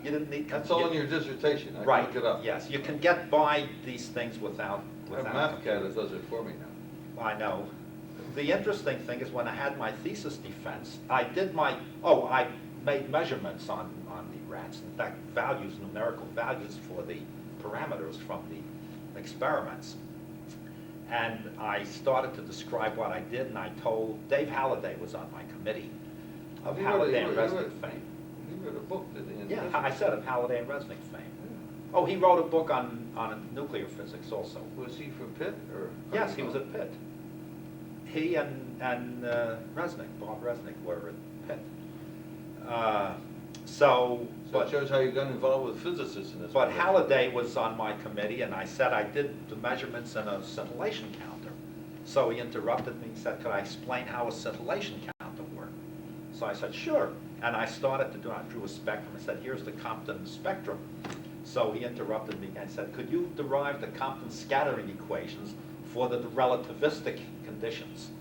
You didn't need That's all in your dissertation. I can Right, look it up. yes, you can get by these things without. I have MathCAD that does it for me now. I know. The interesting thing is when I had my thesis defense, I made measurements on the rats. In fact, numerical values for the parameters from the experiments. And I started to describe what I did, and I told, Dave Halliday was on my committee of He Halliday and wrote- he Resnick wrote- fame. He wrote a book, didn't he? Yeah, I said of Halliday and Resnick fame. Oh, he wrote a book on nuclear physics also. Was he from Pitt or? Yes, he was at Pitt. He and Resnick, Bob Resnick, were at Pitt. So it shows how you got involved with physicists in this. But project. Halliday was on my committee, and I said I did the measurements in a scintillation counter. So he interrupted me and said, could I explain how a scintillation counter worked? So I said, sure. And I started to I drew a spectrum. I said, here's the Compton spectrum. So he interrupted me and said, could you derive the Compton scattering equations for the relativistic conditions?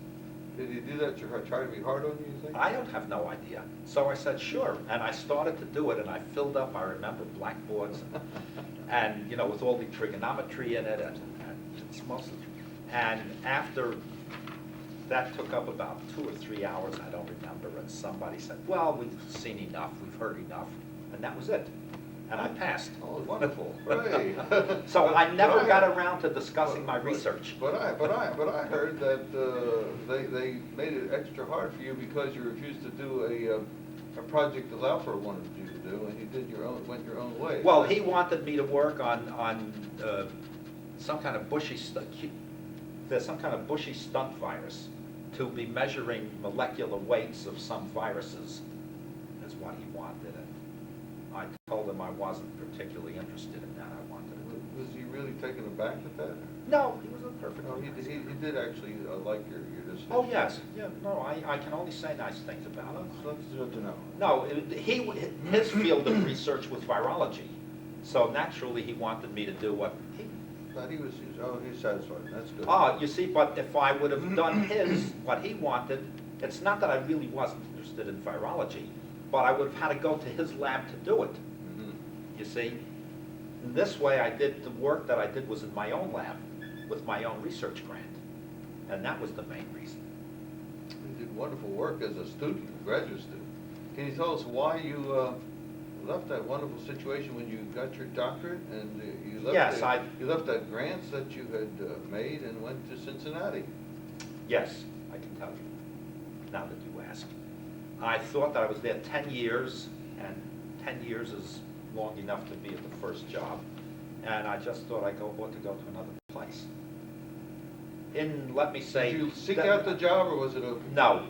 Did he do that to try to be hard on you, you think? I don't have no idea. So I said, sure. And I started to do it, and I filled up, I remember, blackboards, and with all the trigonometry in it, and it's mostly. And after that took up about 2 or 3 hours, I don't remember, and somebody said, well, we've seen enough, we've heard enough, and that was it. And I passed. Oh, wonderful, right. So I never But got around to discussing my research. But I heard that they made it extra hard for you because you refused to do a project that Laufer wanted you to do, and you did your own, went your own way. Well, he wanted me to work on some kind of there's some kind of bushy stunt virus to be measuring molecular weights of some viruses is what he wanted. And I told him I wasn't particularly interested in that. I wanted to do. Was he really taken aback at that? No, he was a perfect. No, he did actually like your decision. Oh, yes, yeah, no, I can only say nice things about him. That's good to know. No, his field of research was virology, so naturally he wanted me to do what he. But he was satisfied, that's good. You see, but if I would have done what he wanted, it's not that I really wasn't interested in virology, but I would have had to go to his lab to do it. Mhm. You see, in this way I did the work that I did was in my own lab with my own research grant, and that was the main reason. You did wonderful work as a student, a graduate student. Can you tell us why you left that wonderful situation when you got your doctorate and you left? Yes, you left that grants that you had made and went to Cincinnati. Yes, I can tell you, now that you ask. I thought that I was there 10 years, and 10 years is long enough to be at the first job, and I just thought I ought to go to another place. Let me say... Did you seek out the job, or was it a... No,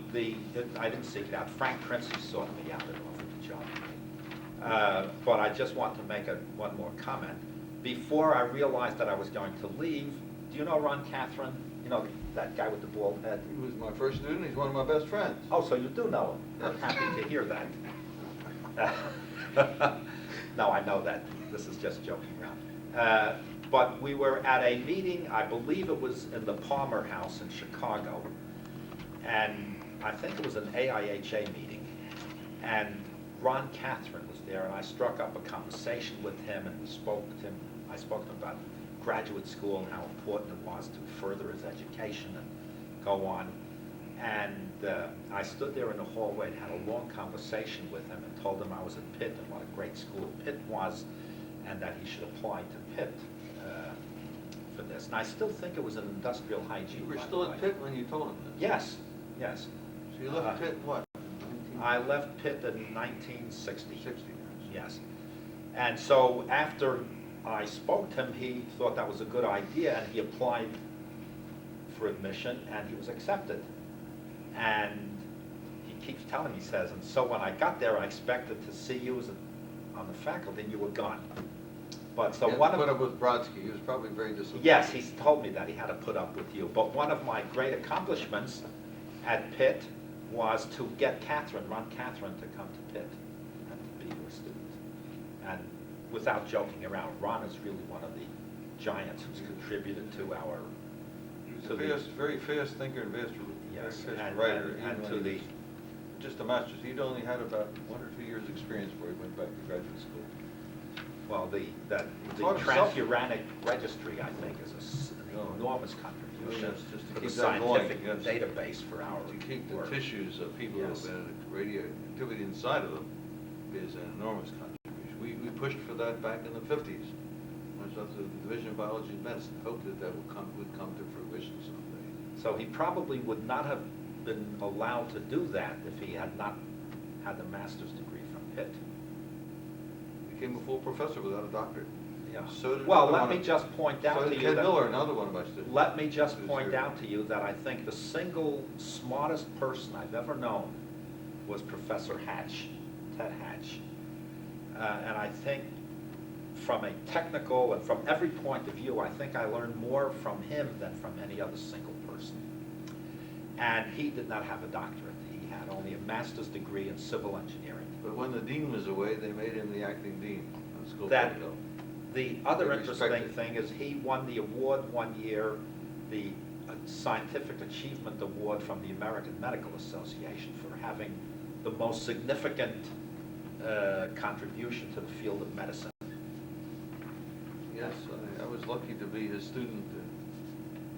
I didn't seek it out. Frank Princey sought me out and offered the job to me. But I just want to make one more comment. Before I realized that I was going to leave, do you know Ron Catherine? You know, that guy with the bald head? He was my first student, he's one of my best friends. Oh, so you do know him. I'm happy to hear that. No, I know that. This is just joking around. But we were at a meeting, I believe it was in the Palmer House in Chicago, and I think it was an AIHA meeting, and Ron Catherine was there, and I struck up a conversation with him and spoke to him. I spoke to him about graduate school and how important it was to further his education and go on. And I stood there in the hallway and had a long conversation with him and told him I was at Pitt and what a great school Pitt was, and that he should apply to Pitt for this. And I still think it was an industrial hygiene. You were by the still way. at Pitt when you told him this? Yes, yes. So you left Pitt what? I left Pitt in 1960. 60. Yes. And so after I spoke to him, he thought that was a good idea, and he applied for admission, and he was accepted. And he keeps telling me, he says, and so when I got there, I expected to see you on the faculty, and you were gone. But so You had one to of put up with Brodsky, he was probably very disappointed. Yes, he's told me that he had to put up with you. But one of my great accomplishments at Pitt was to get Ron Catherine to come to Pitt and to be your student. And without joking around, Ron is really one of the giants who's contributed to our... He was a very fast thinker and very Yes, fast and writer. and even to when he the... was just a master's. He'd only had about 1 or 2 years experience before he went back to graduate school. Well, the Taught himself. transuranic registry, I think, is an Oh. enormous contribution Yes, just to to the keep that going, scientific yes. database for our To keep the work. tissues of people Yes. who had radioactivity inside of them is an enormous contribution. We pushed for that back in the 50s. I was at the Division of Biology and Medicine, hoped that would come to fruition someday. So he probably would not have been allowed to do that if he had not had the master's degree from Pitt. Became a full professor without a doctorate. Yeah. So did Well, another let one me of- just point out So to did you Ken that... Miller, another one of my students. Let me just Who's point here. out to you that I think the single smartest person I've ever known was Professor Hatch, Ted Hatch. And I think from a technical and from every point of view, I think I learned more from him than from any other single person. And he did not have a doctorate. He had only a master's degree in civil engineering. But when the dean was away, they made him the acting dean of the School of That- Public Health. The other They interesting respected. thing is he won the award one year, the Scientific Achievement Award from the American Medical Association for having the most significant contribution to the field of medicine. Yes, I was lucky to be his student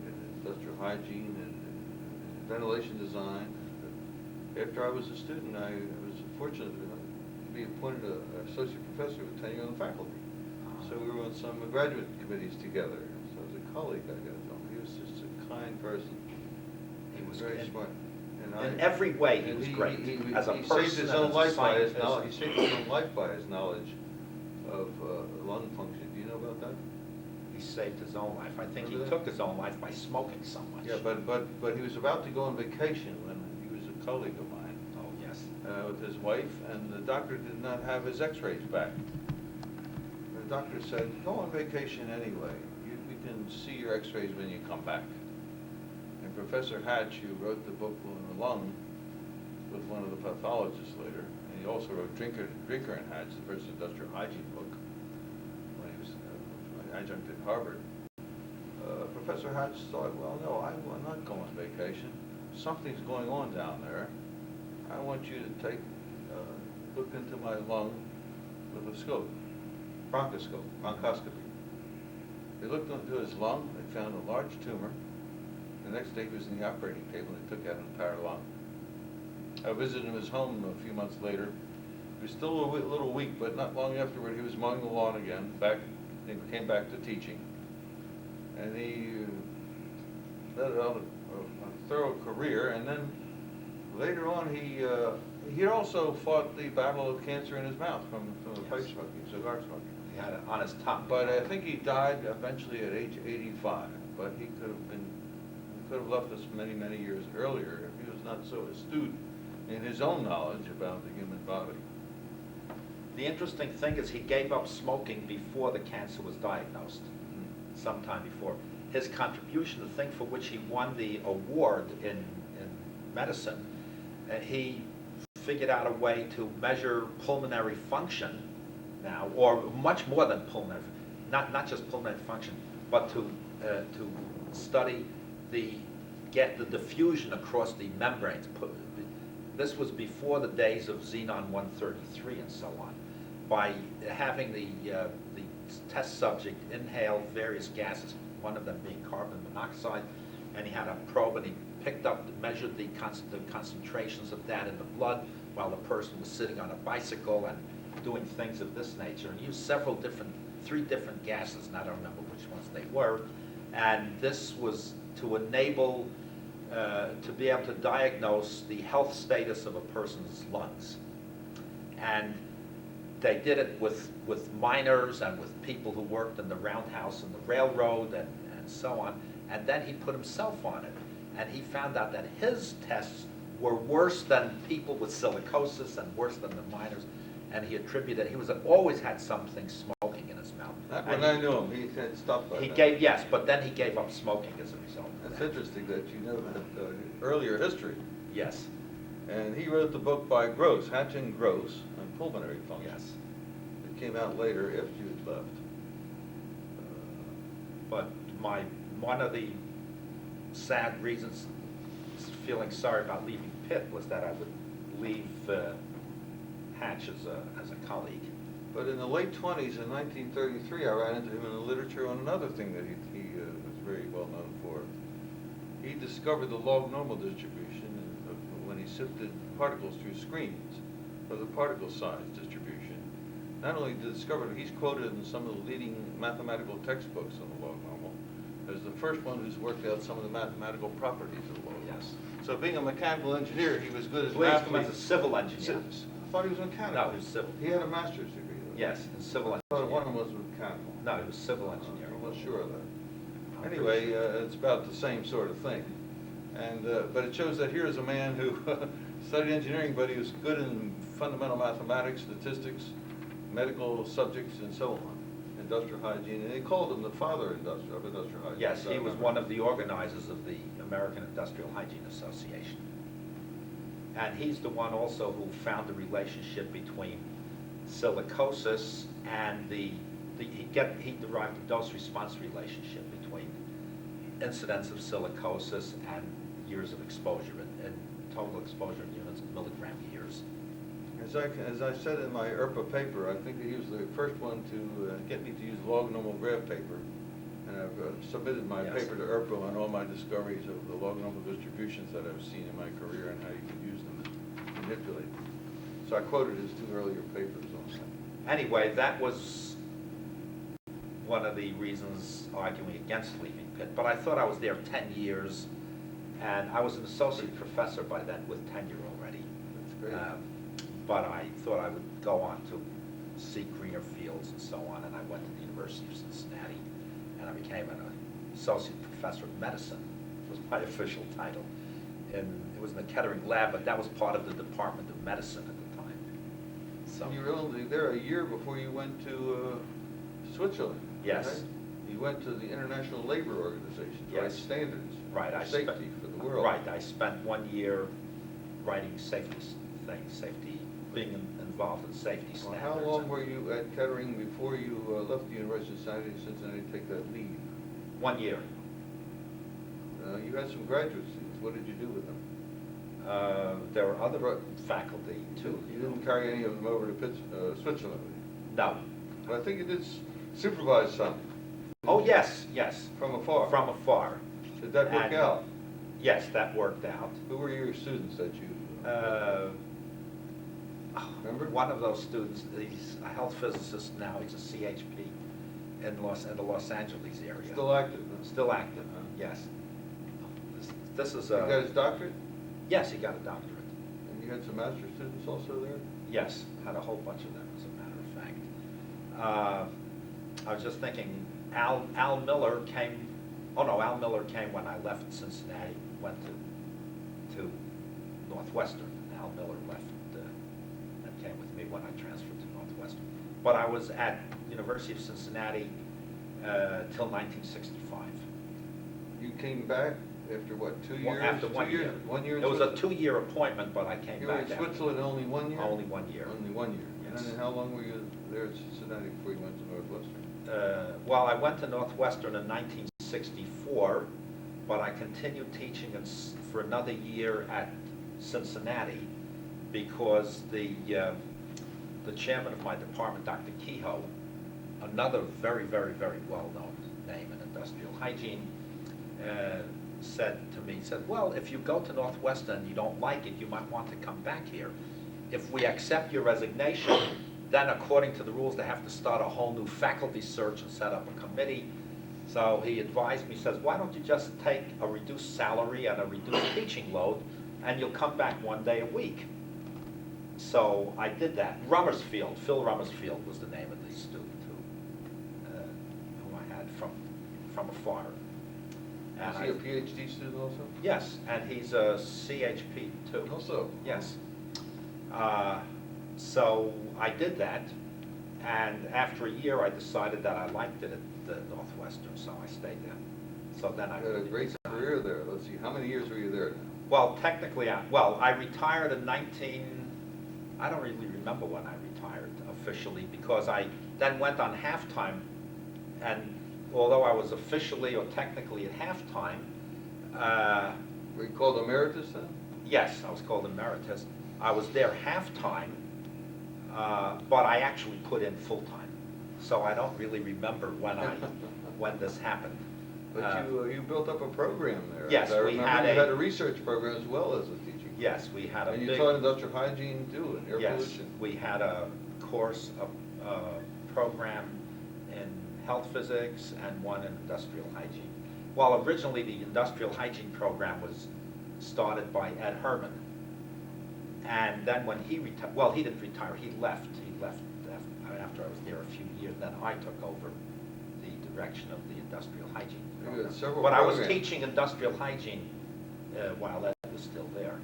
in industrial hygiene and ventilation design. After I was a student, I was fortunate to be appointed an associate professor with tenure on the faculty. So we were on some graduate committees together. So as a colleague, I got to know him. He was just a kind person. He was very good. smart. In every way, he was great. As a He saved person his and own as a life by his scientist. knowledge, he saved his own life by his knowledge of lung function. Do you know about that? He saved his own life. I think he Remember that? took his own life by smoking so much. Yeah, but he was about to go on vacation when he was a colleague of mine Oh, yes. with his wife, and the doctor did not have his x-rays back. The doctor said, go on vacation anyway. We can see your x-rays when you come back. And Professor Hatch, who wrote the book on the lung, was one of the pathologists later, and he also wrote Drinker and Hatch, the first industrial hygiene book, when he was an adjunct at Harvard. Professor Hatch thought, well, no, I will not go on vacation. Something's going on down there. I want you to look into my lung with a scope, bronchoscopy. They looked into his lung, they found a large tumor. The next day he was in the operating table and they took out an entire lung. I visited him at his home a few months later. He was still a little weak, but not long afterward he was mowing the lawn again, he came back to teaching. And he led a thorough career, and then later on he also fought the battle of cancer in his mouth from the pipe smoking, cigar smoking. He had it on his tongue. But I think he died eventually at age 85, but he could have left us many, many years earlier if he was not so astute in his own knowledge about the human body. The interesting thing is he gave up smoking before the cancer was diagnosed, sometime before. His contribution, the thing for which he won the award in medicine, he figured out a way to measure pulmonary function now, or much more than pulmonary, not just pulmonary function, but to study the diffusion across the membranes. This was before the days of xenon-133 and so on. By having the test subject inhale various gases, one of them being carbon monoxide, and he had a probe and he measured the concentrations of that in the blood while the person was sitting on a bicycle and doing things of this nature, and used three different gases, and I don't remember which ones they were, and this was to enable to be able to diagnose the health status of a person's lungs. And they did it with miners and with people who worked in the roundhouse and the railroad and so on, and then he put himself on it, and he found out that his tests were worse than people with silicosis and worse than the miners, and he attributed, always had something smoking in his mouth. When I knew him, he had stopped by that. Yes, but then he gave up smoking as a result of That's that. interesting that you know that earlier history. Yes, And he wrote the book by Gross, Hatch and Gross, on pulmonary function. yes. It came out later after you had left. But one of the sad reasons, feeling sorry about leaving Pitt, was that I would leave Hatch as a colleague. But in the late 20s, in 1933, I ran into him in the literature on another thing that he was very well known for. He discovered the log normal distribution when he sifted particles through screens of the particle size distribution. Not only did he discover it, he's quoted in some of the leading mathematical textbooks on the log normal as the first one who's worked out some of the mathematical properties of the log normal. Yes. So being a mechanical engineer, he was good at Well, math. he was a civil engineer. I thought he was mechanical. No, he was civil. He had a master's degree. though. Yes, in civil I thought one of engineering. them was mechanical. No, he was civil engineering. I'm not sure of that. I'm pretty Anyway, sure. it's about the same sort of thing. And, but it shows that here's a man who studied engineering, but he was good in fundamental mathematics, statistics, medical subjects, and so on, industrial hygiene. And they called him the father of industrial hygiene. Yes, he was one of the organizers of the American Industrial Hygiene Association. And he's the one also who found the relationship between silicosis and he derived a dose-response relationship between incidence of silicosis and years of exposure, and total exposure in units of milligram years. As I said in my ERPA paper, I think he was the first one to get me to use log normal graph paper. And I've submitted my Yes. paper to ERPA on all my discoveries of the log normal distributions that I've seen in my career and how you can use them to manipulate them. So I quoted his two earlier papers also. Anyway, that was one of the reasons arguing against leaving Pitt. But I thought I was there 10 years, And I was an associate professor by then with tenure already. That's great. But I thought I would go on to seek greener fields and so on, and I went to the University of Cincinnati, and I became an associate professor of medicine, was my official title. And it was in the Kettering lab, but that was part of the Department of Medicine at the time. So, And you were only there a year before you went to Switzerland. Yes. right? You went to the International Labor Organization, right? Yes. Standards. right, for I safety spent, for the world. right, I spent 1 year writing safety things, safety, being involved in safety Well, standards. how long were you at Kettering before you left the University of Cincinnati to take that leave? 1 year. You had some graduate students. What did you do with them? There were other faculty too. You didn't carry any of them over to Switzerland? No. But I think you did supervise some Oh, yes, yes. from afar. From afar. Did that work And- out? Yes, that worked out. Who were your students that you, remember? One of those students, he's a health physicist now, he's a CHP in the Los Angeles area. Still active? huh? Still active, yes. This is You got his doctorate? yes, he got a doctorate. And you had some master's students also there? Yes, had a whole bunch of them, as a matter of fact. I was just thinking, Al Miller came, Al Miller came when I left Cincinnati, went to Northwestern. Al Miller left and came with me when I transferred to Northwestern. But I was at University of Cincinnati till 1965. You came back after what, 2 years? After 1 2 years? year. 1 year in It was a Switzerland? 2-year appointment, but I came You were back in after. Switzerland only 1 year? Only 1 year. Only 1 year? Yes. And then how long were you there at Cincinnati before you went to Northwestern? Well, I went to Northwestern in 1964, but I continued teaching for another year at Cincinnati because the chairman of my department, Dr. Kehoe, another very, very, very well-known name in industrial hygiene, said to me, well, if you go to Northwestern and you don't like it, you might want to come back here. If we accept your resignation, then according to the rules, they have to start a whole new faculty search and set up a committee. So he advised me, says, why don't you just take a reduced salary and a reduced teaching load, and you'll come back 1 day a week. So I did that. Rummersfield, Phil Rummersfield was the name of the student who I had from afar. And Was he a PhD student also? yes, and he's a CHP too. Also? Yes. So I did that, and after a year, I decided that I liked it at the Northwestern, so I stayed there. So then I You had a great career there. Let's see, how many years were you there now? Well, technically, I retired in I don't really remember when I retired officially, because I then went on half-time, and although I was officially or technically at half-time, Were you called emeritus then? yes, I was called emeritus. I was there half-time, but I actually put in full-time. So I don't really remember when this happened. But you built up a program there. Yes, I we remember had you a- had a research program as well as a teaching. Yes, we had a And you big... taught industrial hygiene too, and air Yes, pollution. we had a course, a program in health physics and one in industrial hygiene. Well, originally, the industrial hygiene program was started by Ed Herman. And then when he retired, well, he didn't retire, he left after I was there a few years. Then I took over the direction of the industrial hygiene You had program. several But I was programs. teaching industrial hygiene while Ed was still there.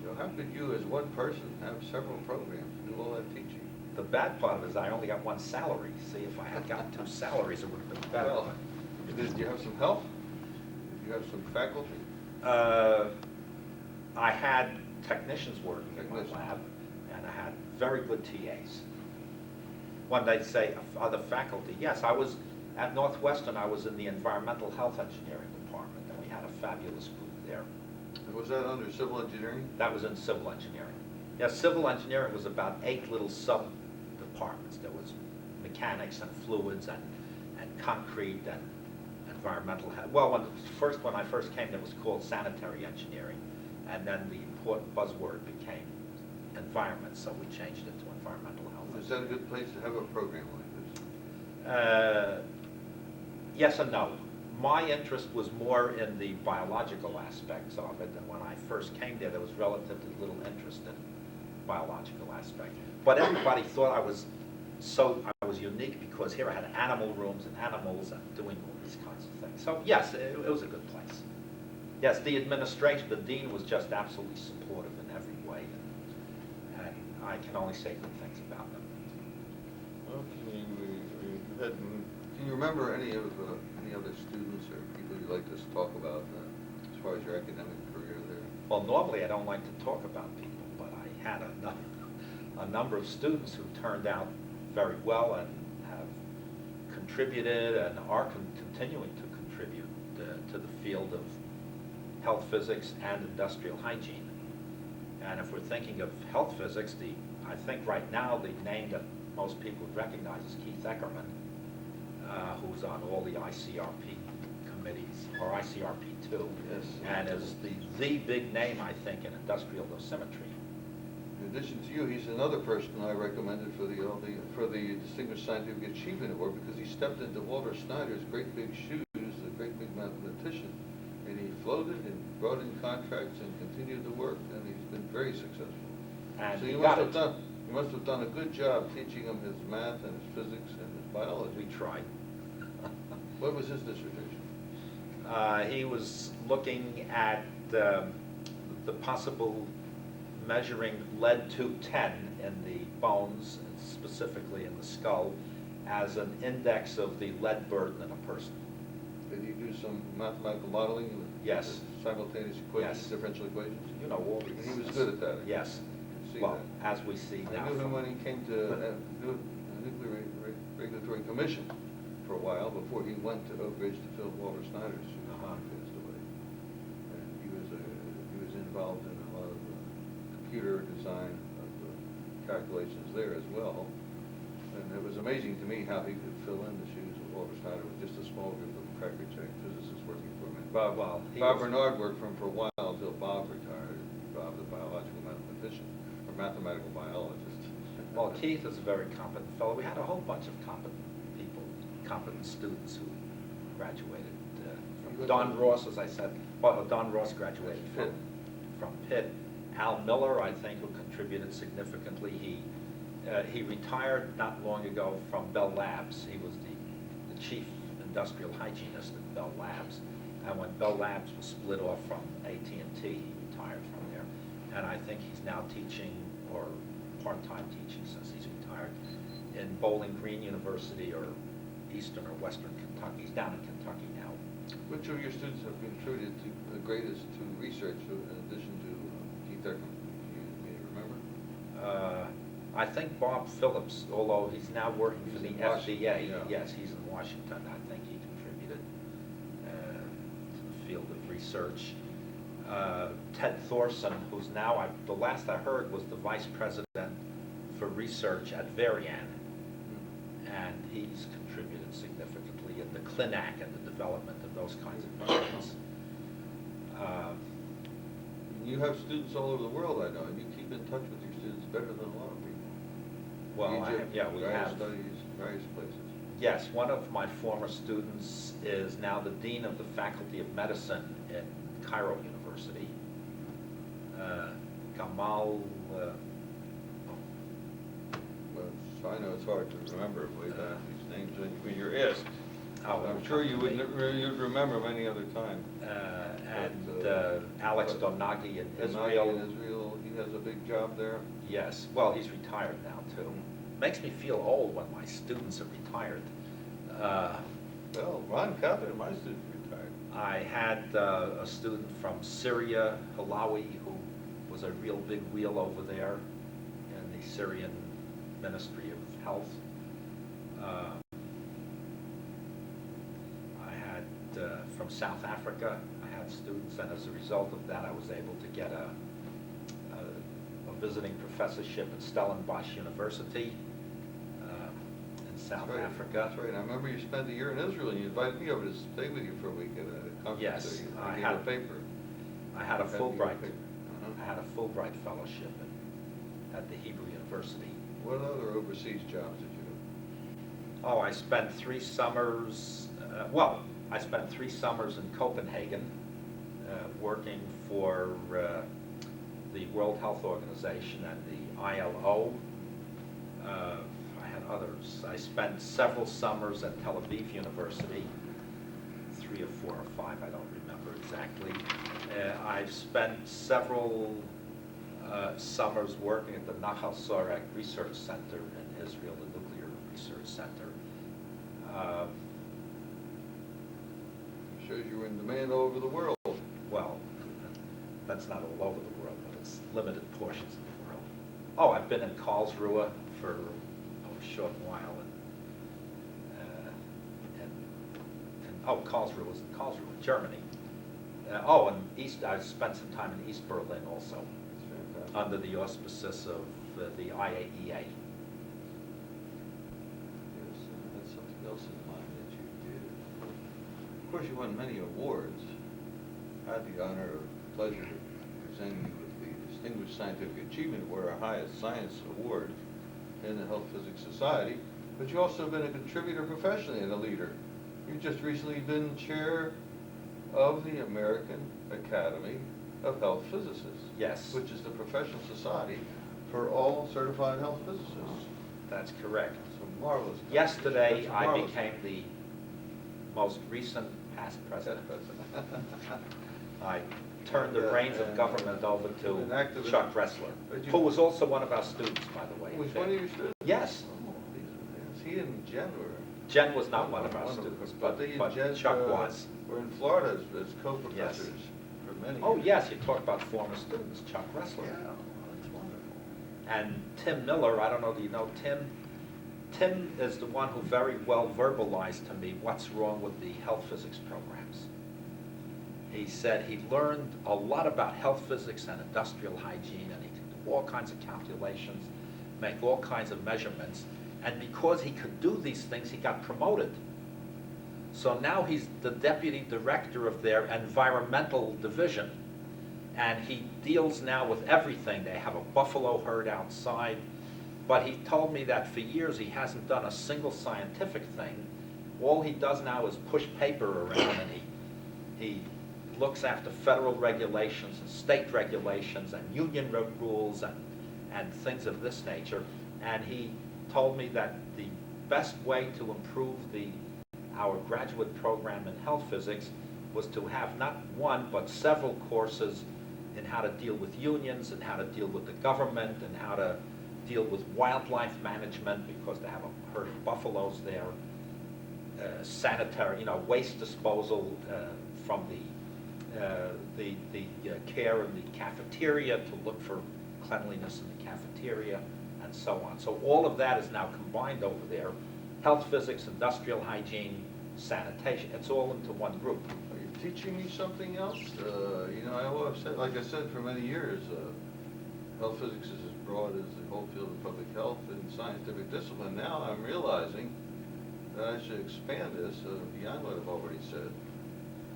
So how could you, as one person, have several programs, do all that teaching? The bad part of it is I only got one salary. See, if I had gotten 2 salaries, it would have been better. Well, did you have some help? Did you have some faculty? I had technicians working in my Technicians. lab, and I had very good TAs. When they say other faculty, yes, I was, at Northwestern, I was in the environmental health engineering department, and we had a fabulous group there. Was that under civil engineering? That was in civil engineering. Yeah, civil engineering was about 8 little sub-departments. There was mechanics and fluids and concrete and environmental health. Well, when I first came, it was called sanitary engineering, and then the important buzzword became environment, so we changed it to environmental health. Is that a good place to have a program like this? Yes and no. my interest was more in the biological aspects of it, and when I first came there was relatively little interest in biological aspects. But everybody thought I was unique because here I had animal rooms and animals and doing all these kinds of things. So yes, it was a good place. Yes, the administration, the dean was just absolutely supportive in every way, and I can only say good things about them. Okay, can you remember any other students or people you'd like to talk about as far as your academic career there? Well, normally I don't like to talk about people, but I had a number of students who turned out very well and have contributed and are continuing to contribute to the field of health physics and industrial hygiene. And if we're thinking of health physics, I think right now the name that most people would recognize is Keith Eckerman, who's on all the ICRP committees, or ICRP2, Yes. and is the big name, I think, in industrial dosimetry. In addition to you, he's another person I recommended for the Distinguished Scientific Achievement Award because he stepped into Walter Snyder's great big shoes, a great big mathematician, and he floated and brought in contracts and continued to work, and he's been very successful. And So he you got must have done a good job teaching him his math and his physics and his biology. We tried. What was his dissertation? He was looking at the possible measuring lead-210 in the bones, specifically in the skull, as an index of the lead burden in a person. Did he do some mathematical modeling with Yes. simultaneous equations, Yes. differential equations? You know, all And these. he was good at that. Yes. I can see Well, that. as we see now. I knew him from- when he came to do a nuclear regulatory commission for a while before he went to Oak Ridge to fill Walter Snyder's shoes. Uh-huh. He passed away. And he was involved in a lot of computer design of calculations there as well. And it was amazing to me how he could fill in the shoes of Walter Snyder with just a small group of cracker-jack physicists working for him. And Bob he Bob was- Bernard worked for him for a while until Bob retired. Bob, the biological mathematician, or mathematical biologist. Well, Keith is a very competent fellow. We had a whole bunch of competent people, competent students who graduated. He Don was- Ross, as I said, well, Don Ross graduated Pitt. from Pitt. Al Miller, I think, who contributed significantly. He retired not long ago from Bell Labs. He was the chief industrial hygienist at Bell Labs. And when Bell Labs was split off from AT&T, he retired from there. And I think he's now teaching, or part-time teaching since he's retired, in Bowling Green University or Eastern or Western Kentucky. He's down in Kentucky now. Which of your students have contributed to the greatest to research in addition to Keith Eckerman? Can you remember? I think Bob Phillips, although he's now working for He's the in FDA. Washington, yeah. Yes, he's in Washington. I think he contributed to the field of research. Ted Thorson, who's now, the last I heard, was the vice president for research at Varian. And he's contributed significantly in the clinic and the development of those kinds of machines. You have students all over the world, I know, and you keep in touch with your students better than a lot of people. Well, Egypt, we various have. studies, various places. Yes, one of my former students is now the dean of the Faculty of Medicine at Cairo University. Gamal, Well, so I know it's hard to remember way back these names when you're asked. I'm sure you would you'd remember them any other time. and Alex Donaghy in Israel. Israel. In Israel, he has a big job there. Yes, well, he's retired now too. Makes me feel old when my students are retired. Well, Ron Cather, my student, retired. I had a student from Syria, Halawi, who was a real big wheel over there in the Syrian Ministry of Health. I had from South Africa, I had students, and as a result of that, I was able to get a visiting professorship at Stellenbosch University in South That's right. Africa. That's right. I remember you spent a year in Israel, and you invited me over to stay with you for a week at a conference. Yes, there. I You gave had- a paper. I had a You gave Fulbright. paper. I had a Fulbright fellowship at the Hebrew University. What other overseas jobs did you do? Oh, I spent 3 summers, well, I spent 3 summers in Copenhagen working for the World Health Organization and the ILO. I had others. I spent several summers at Tel Aviv University, 3 or 4 or 5, I don't remember exactly. I've spent several summers working at the Nahal Sorek Research Center in Israel, the Nuclear Research Center. Shows you were in demand all over the world. Well, that's not all over the world, but it's limited portions of the world. Oh, I've been in Karlsruhe for a short while, and Karlsruhe was in Karlsruhe, Germany. I spent some time in East Berlin also, under the auspices of the IAEA. Yes, that's something else in mind that you did. Of course, you won many awards. I had the honor of pleasure of presenting you with the Distinguished Scientific Achievement Award, our highest science award in the Health Physics Society. But you've also been a contributor professionally and a leader. You've just recently been chair of the American Academy of Health Physicists. Yes. Which is the professional society for all certified health physicists. That's correct. It's a marvelous. Yesterday, That's a I marvelous- became the most recent past president. I turned the reins of government over Been to active in- Chuck Ressler, But you- who was also one of our students, by the way. He was one of your students? Yes. Oh, yes. He and Jen were. Jen was not one of our Wonderful. students, they and but Jen, Chuck was. Were in Florida as co-professors for many years. Oh, yes, you talk about former students, Chuck Ressler. Yeah, that's wonderful. And Tim Miller, I don't know, do you know Tim? Tim is the one who very well verbalized to me what's wrong with the health physics programs. He said he learned a lot about health physics and industrial hygiene, and he could do all kinds of calculations, make all kinds of measurements, and because he could do these things, he got promoted. So now he's the deputy director of their environmental division, and he deals now with everything. They have a buffalo herd outside, but he told me that for years he hasn't done a single scientific thing. All he does now is push paper around, and he looks after federal regulations and state regulations and union rules and things of this nature. And he told me that the best way to improve our graduate program in health physics was to have not one but several courses in how to deal with unions and how to deal with the government and how to deal with wildlife management, because they have a herd of buffaloes there, sanitary, waste disposal from the care in the cafeteria, to look for cleanliness in the cafeteria, and so on. So all of that is now combined over there. Health physics, industrial hygiene, sanitation, it's all into one group. Are you teaching me something else? I always said, like I said, for many years, health physics is as broad as the whole field of public health and scientific discipline. Now I'm realizing that I should expand this beyond what I've already said.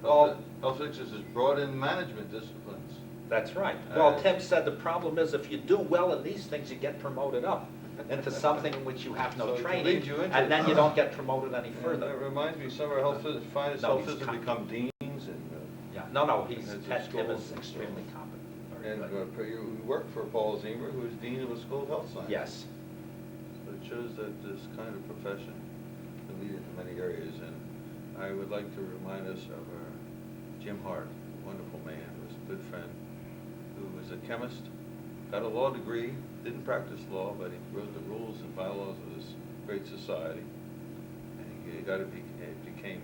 Health physics is as broad in management disciplines. That's right. Well, Tim said the problem is if you do well in these things, you get promoted up into something in which you have So no it training, leads you into and then it. you don't get promoted any And further. that reminds me, some of our finest No, health he's physicists become deans and Yeah, no, he's, Heads of Tim schools is and extremely so competent. Very and good. you work for Paul Cember, who is dean of the School of Health Science. Yes. So it shows that this kind of profession can lead into many areas, and I would like to remind us of Jim Hart, a wonderful man, who was a good friend, who was a chemist, got a law degree, didn't practice law, but he wrote the rules and bylaws of this great society, and it became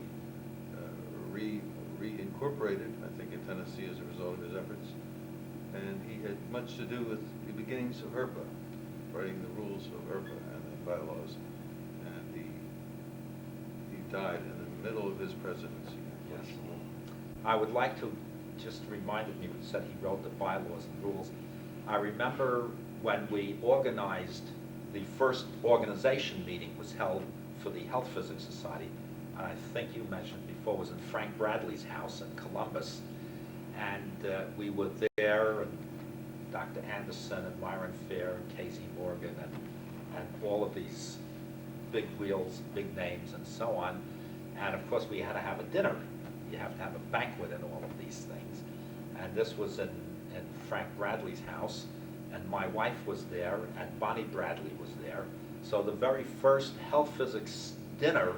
reincorporated, I think, in Tennessee as a result of his efforts. And he had much to do with the beginnings of HERPA, writing the rules of HERPA and the bylaws. And he died in the middle of his presidency. Yes. I would like to, just reminded me, when you said he wrote the bylaws and rules, I remember when we organized, the first organization meeting was held for the Health Physics Society, and I think you mentioned before, was in Frank Bradley's house in Columbus. And we were there, and Dr. Anderson and Myron Fair and Casey Morgan and all of these big wheels, big names, and so on. And of course, we had to have a dinner. You have to have a banquet and all of these things. And this was in Frank Bradley's house, and my wife was there, and Bonnie Bradley was there. So the very first health physics dinner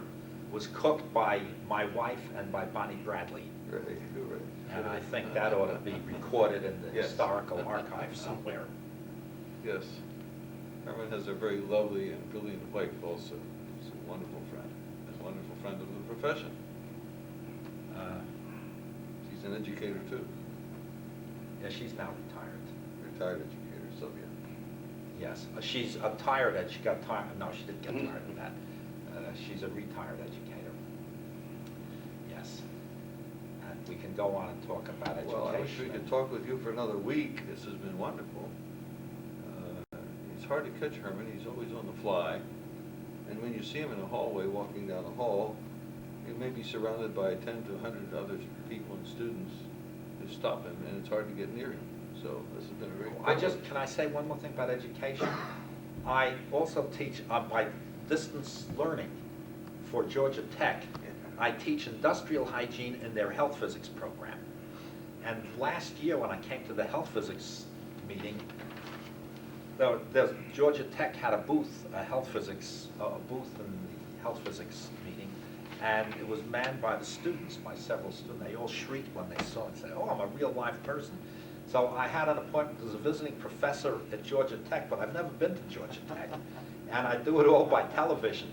was cooked by my wife and by Bonnie Bradley. Right, you're right. And I think that ought to be recorded in the Yes. historical archive somewhere. Yes. Herman has a very lovely and brilliant wife also. She's a wonderful friend, a wonderful friend of the profession. She's an educator too, Yeah, she's now retired. retired educator, so yeah. Yes, she's a tired she got tired, no, she didn't get tired of that. She's a retired educator. Yes. And we can go on and talk about education. Well, I wish we could talk with you for another week. This has been wonderful. It's hard to catch Herman. He's always on the fly. And when you see him in the hallway, walking down the hall, he may be surrounded by 10 to 100 other people and students who stop him, and it's hard to get near him. So this has been a great. Can I say one more thing about education? I also teach by distance learning for Georgia Tech. I teach industrial hygiene in their health physics program. And last year when I came to the health physics meeting, Georgia Tech had a booth, a booth in the health physics meeting, and it was manned by the students, by several students. They all shrieked when they saw it and said, "Oh, I'm a real live person." So I had an appointment as a visiting professor at Georgia Tech, but I've never been to Georgia Tech. And I do it all by television.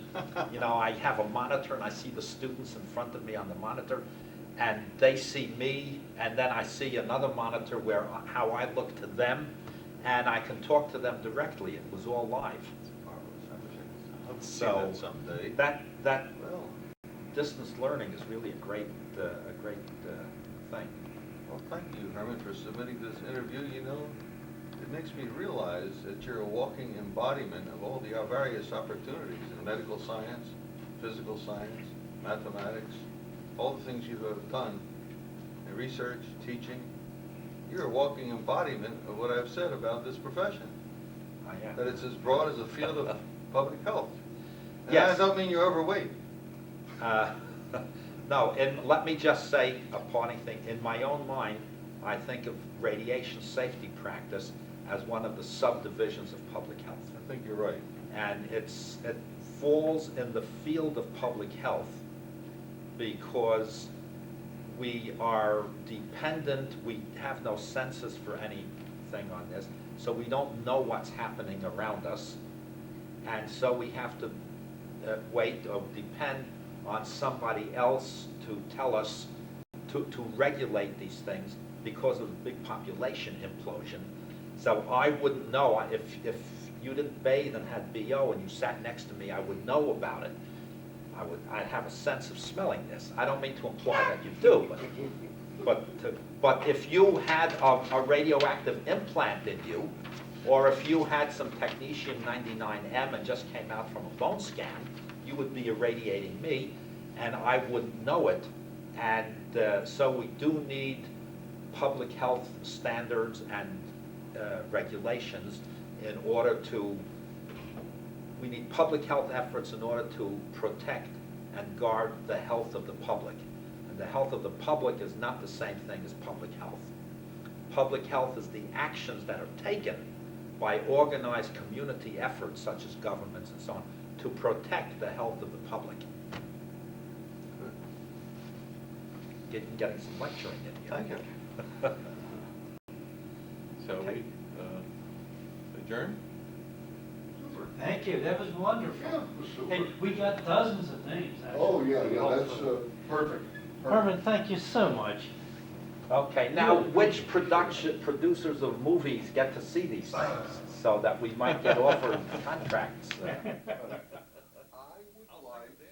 You know, I have a monitor and I see the students in front of me on the monitor, and they see me, and then I see another monitor where how I look to them, and I can talk to them directly. It was all live. I'll see So that someday. that Well, distance learning is really a great thing. well, thank you, Herman, for submitting this interview. You know, it makes me realize that you're a walking embodiment of all the various opportunities in medical science, physical science, mathematics, all the things you have done in research, teaching. You're a walking embodiment of what I've said about this profession, I am. that it's as broad as the field of public health. And Yes. I don't mean you're overweight. No, and let me just say a parting thing. In my own mind, I think of radiation safety practice as one of the subdivisions of public health. I think you're right. And it falls in the field of public health because we are dependent, we have no census for anything on this, so we don't know what's happening around us. And so we have to wait or depend on somebody else to tell us, to regulate these things because of the big population implosion. So I wouldn't know, if you didn't bathe and had BO and you sat next to me, I would know about it. I'd have a sense of smelling this. I don't mean to imply that you do, but if you had a radioactive implant in you, or if you had some technetium-99M and just came out from a bone scan, you would be irradiating me, and I wouldn't know it. And so we do need public health standards and regulations in order to, we need public health efforts in order to protect and guard the health of the public. And the health of the public is not the same thing as public health. Public health is the actions that are taken by organized community efforts such as governments and so on to protect the health of the public. Getting some lecturing in here. Thank you. So Okay. we adjourn? Thank you, that was wonderful. Yeah, it was super. Hey, we got dozens of names, actually. Oh, yeah, that's perfect. Herman, thank you so much. Okay, now which producers of movies get to see these things so that we might get offered contracts? I would like if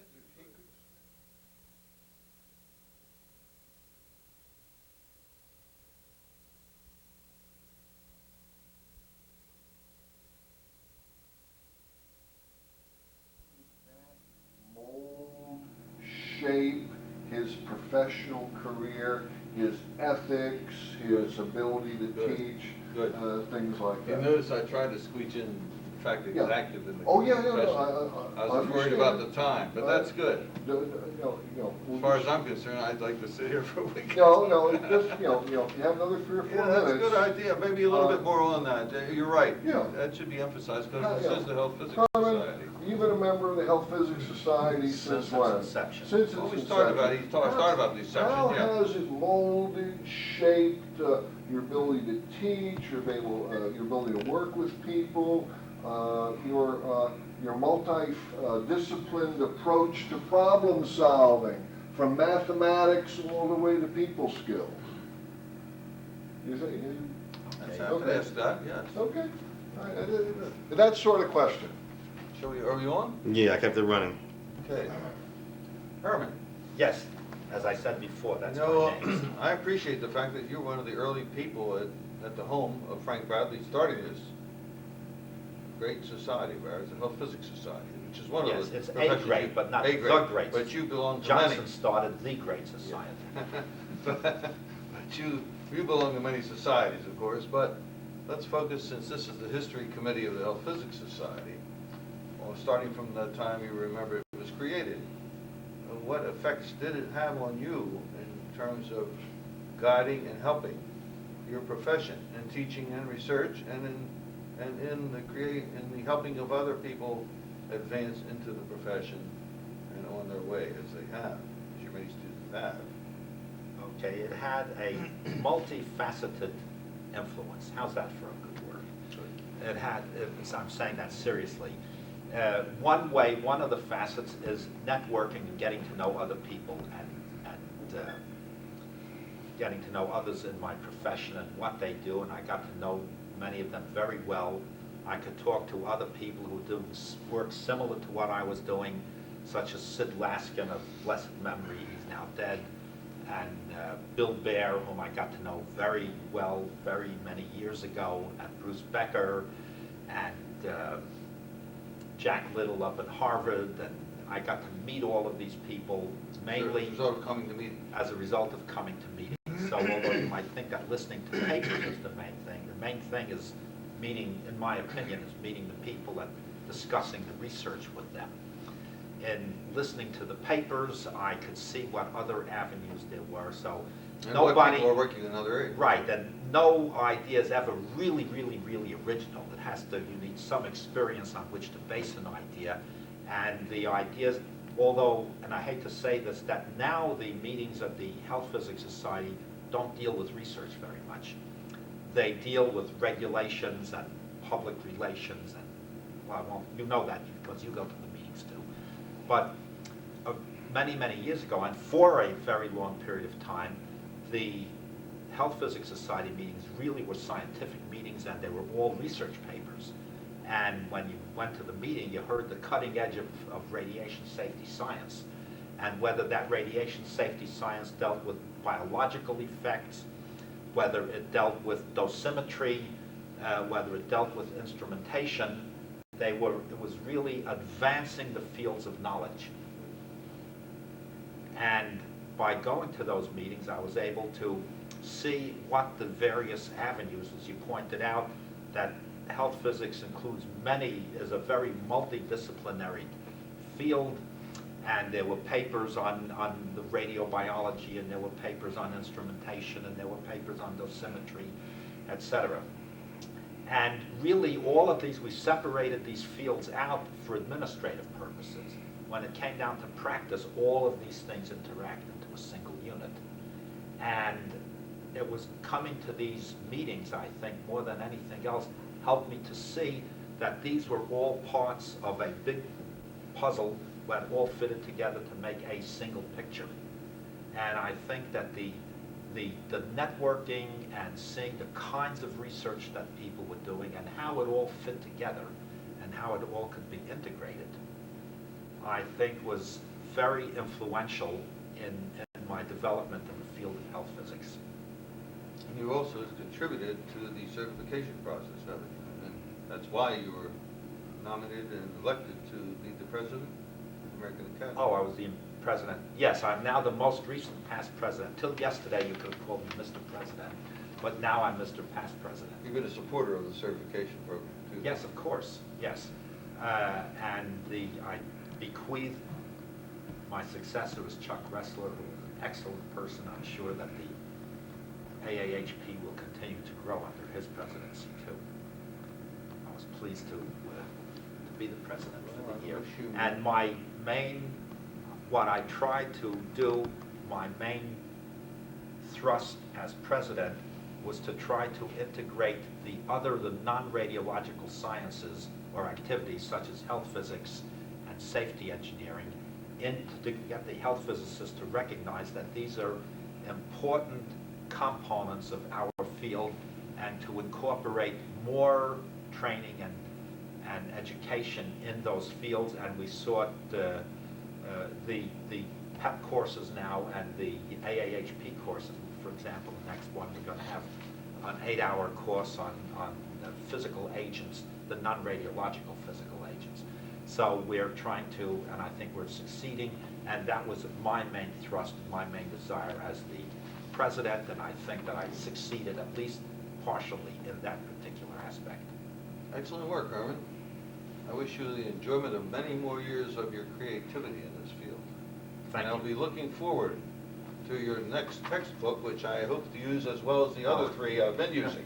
he could mold, shape his professional career, his ethics, his ability to Good. teach, Good. things like You that. notice I tried to squeeze in fact to Yeah. get active in the Oh, yeah, profession. I I was just worried about the understand. time, but that's good. We'll As far as just- I'm concerned, I'd like to sit here for a week. No, it's just, if you have another 3 or 4 Yeah, minutes. that's a good idea, maybe a little uh, bit more on that. You're right. Yeah. That should be emphasized, because Yeah. this is the Health Physics Herman, Society. you've been a member of the Health Physics Society Since since its when? inception. Since its Well, we inception. started about, he started about these sections, How yeah. has it molded, shaped your ability to teach, your ability to work with people, your multi-disciplined approach to problem solving, from mathematics all the way to people skills? You say, That's Okay. after ask that, yes. okay. All right, that sort of question. Are we on? Yeah, I kept it running. Okay. Herman, Yes, as I said before, that's you know, my name. I appreciate the fact that you're one of the early people at the home of Frank Bradley starting this great society, where it's the Health Physics Society, which is one of Yes, the. it's A professions grade, you- but not A the grade, grade. But you belong to many. Johnson started the Great Society. But you belong to many societies, of course, but let's focus, since this is the History Committee of the Health Physics Society, well, starting from the time you remember it was created, what effects did it have on you in terms of guiding and helping your profession in teaching and research, and in the helping of other people advance into the profession and on their way as they have, as your many students have? Okay, it had a multifaceted influence. How's that for a good word? It had, I'm saying that seriously. One of the facets is networking and getting to know other people and getting to know others in my profession and what they do, and I got to know many of them very well. I could talk to other people who do work similar to what I was doing, such as Sid Laskin of blessed memory, he's now dead, and Bill Baer, whom I got to know very well very many years ago, and Bruce Becker, and Jack Little up at Harvard, and I got to meet all of these people mainly As a result of coming to meetings. as a result of coming to meetings. So although you might think that listening to papers is the main thing is meeting, in my opinion, is meeting the people and discussing the research with them. In listening to the papers, I could see what other avenues there were, so And what nobody... people are working in other areas. Right, and no idea is ever really original. It has to, you need some experience on which to base an idea. And the ideas, although, and I hate to say this, that now the meetings of the Health Physics Society don't deal with research very much. They deal with regulations and public relations, and, well, you know that because you go to the meetings too. But many years ago, and for a very long period of time, the Health Physics Society meetings really were scientific meetings, and they were all research papers. And when you went to the meeting, you heard the cutting edge of radiation safety science, and whether that radiation safety science dealt with biological effects, whether it dealt with dosimetry, whether it dealt with instrumentation, it was really advancing the fields of knowledge. And by going to those meetings, I was able to see what the various avenues, as you pointed out, that health physics is a very multidisciplinary field, and there were papers on the radiobiology, and there were papers on instrumentation, and there were papers on dosimetry, etc. And really, all of these, we separated these fields out for administrative purposes. When it came down to practice, all of these things interact into a single unit. And it was coming to these meetings, I think, more than anything else, helped me to see that these were all parts of a big puzzle that all fitted together to make a single picture. And I think that the networking and seeing the kinds of research that people were doing and how it all fit together and how it all could be integrated, I think was very influential in my development in the field of health physics. And you also contributed to the certification process, haven't you? And that's why you were nominated and elected to be the president of the American Academy. Oh, I was the president. Yes, I'm now the most recent past president. Till yesterday, you could have called me Mr. President. but now I'm Mr. Past President. You've been a supporter of the certification program, too. Yes, of course, yes. I bequeath my successor is Chuck Ressler, who is an excellent person. I'm sure that the AAHP will continue to grow under his presidency, too. I was pleased to be the president for the year. And what I tried to do, my main thrust as president was to try to integrate the non-radiological sciences or activities such as health physics and safety engineering to get the health physicists to recognize that these are important components of our field and to incorporate more training and education in those fields. And we sought the PEP courses now and the AAHP courses. For example, the next one, we're going to have an 8-hour course on physical agents, the non-radiological physical agents. So we're trying to, and I think we're succeeding, and that was my main thrust, my main desire as the president, and I think that I succeeded at least partially in that particular aspect. Excellent work, Herman. I wish you the enjoyment of many more years of your creativity in this field. Thank And I'll you. be looking forward to your next textbook, which I hope to use as well as the other 3 I've been using.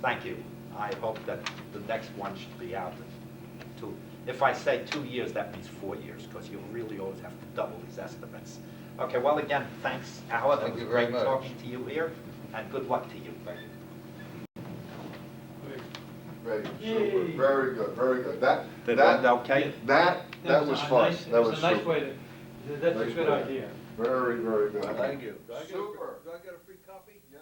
Thank you. I hope that the next one should be out in if I say 2 years, that means 4 years, because you really always have to double these estimates. Okay, well, again, thanks, Alan. Thank It was you very great much. talking to you here, and good luck to you. Thank you. Great, Yay. super, very good, very good. That Okay? that was fun. That was a nice super. way to, that's a Nice good way. idea. Very, very good. Thank you. Super. Do I get a free copy? Yes,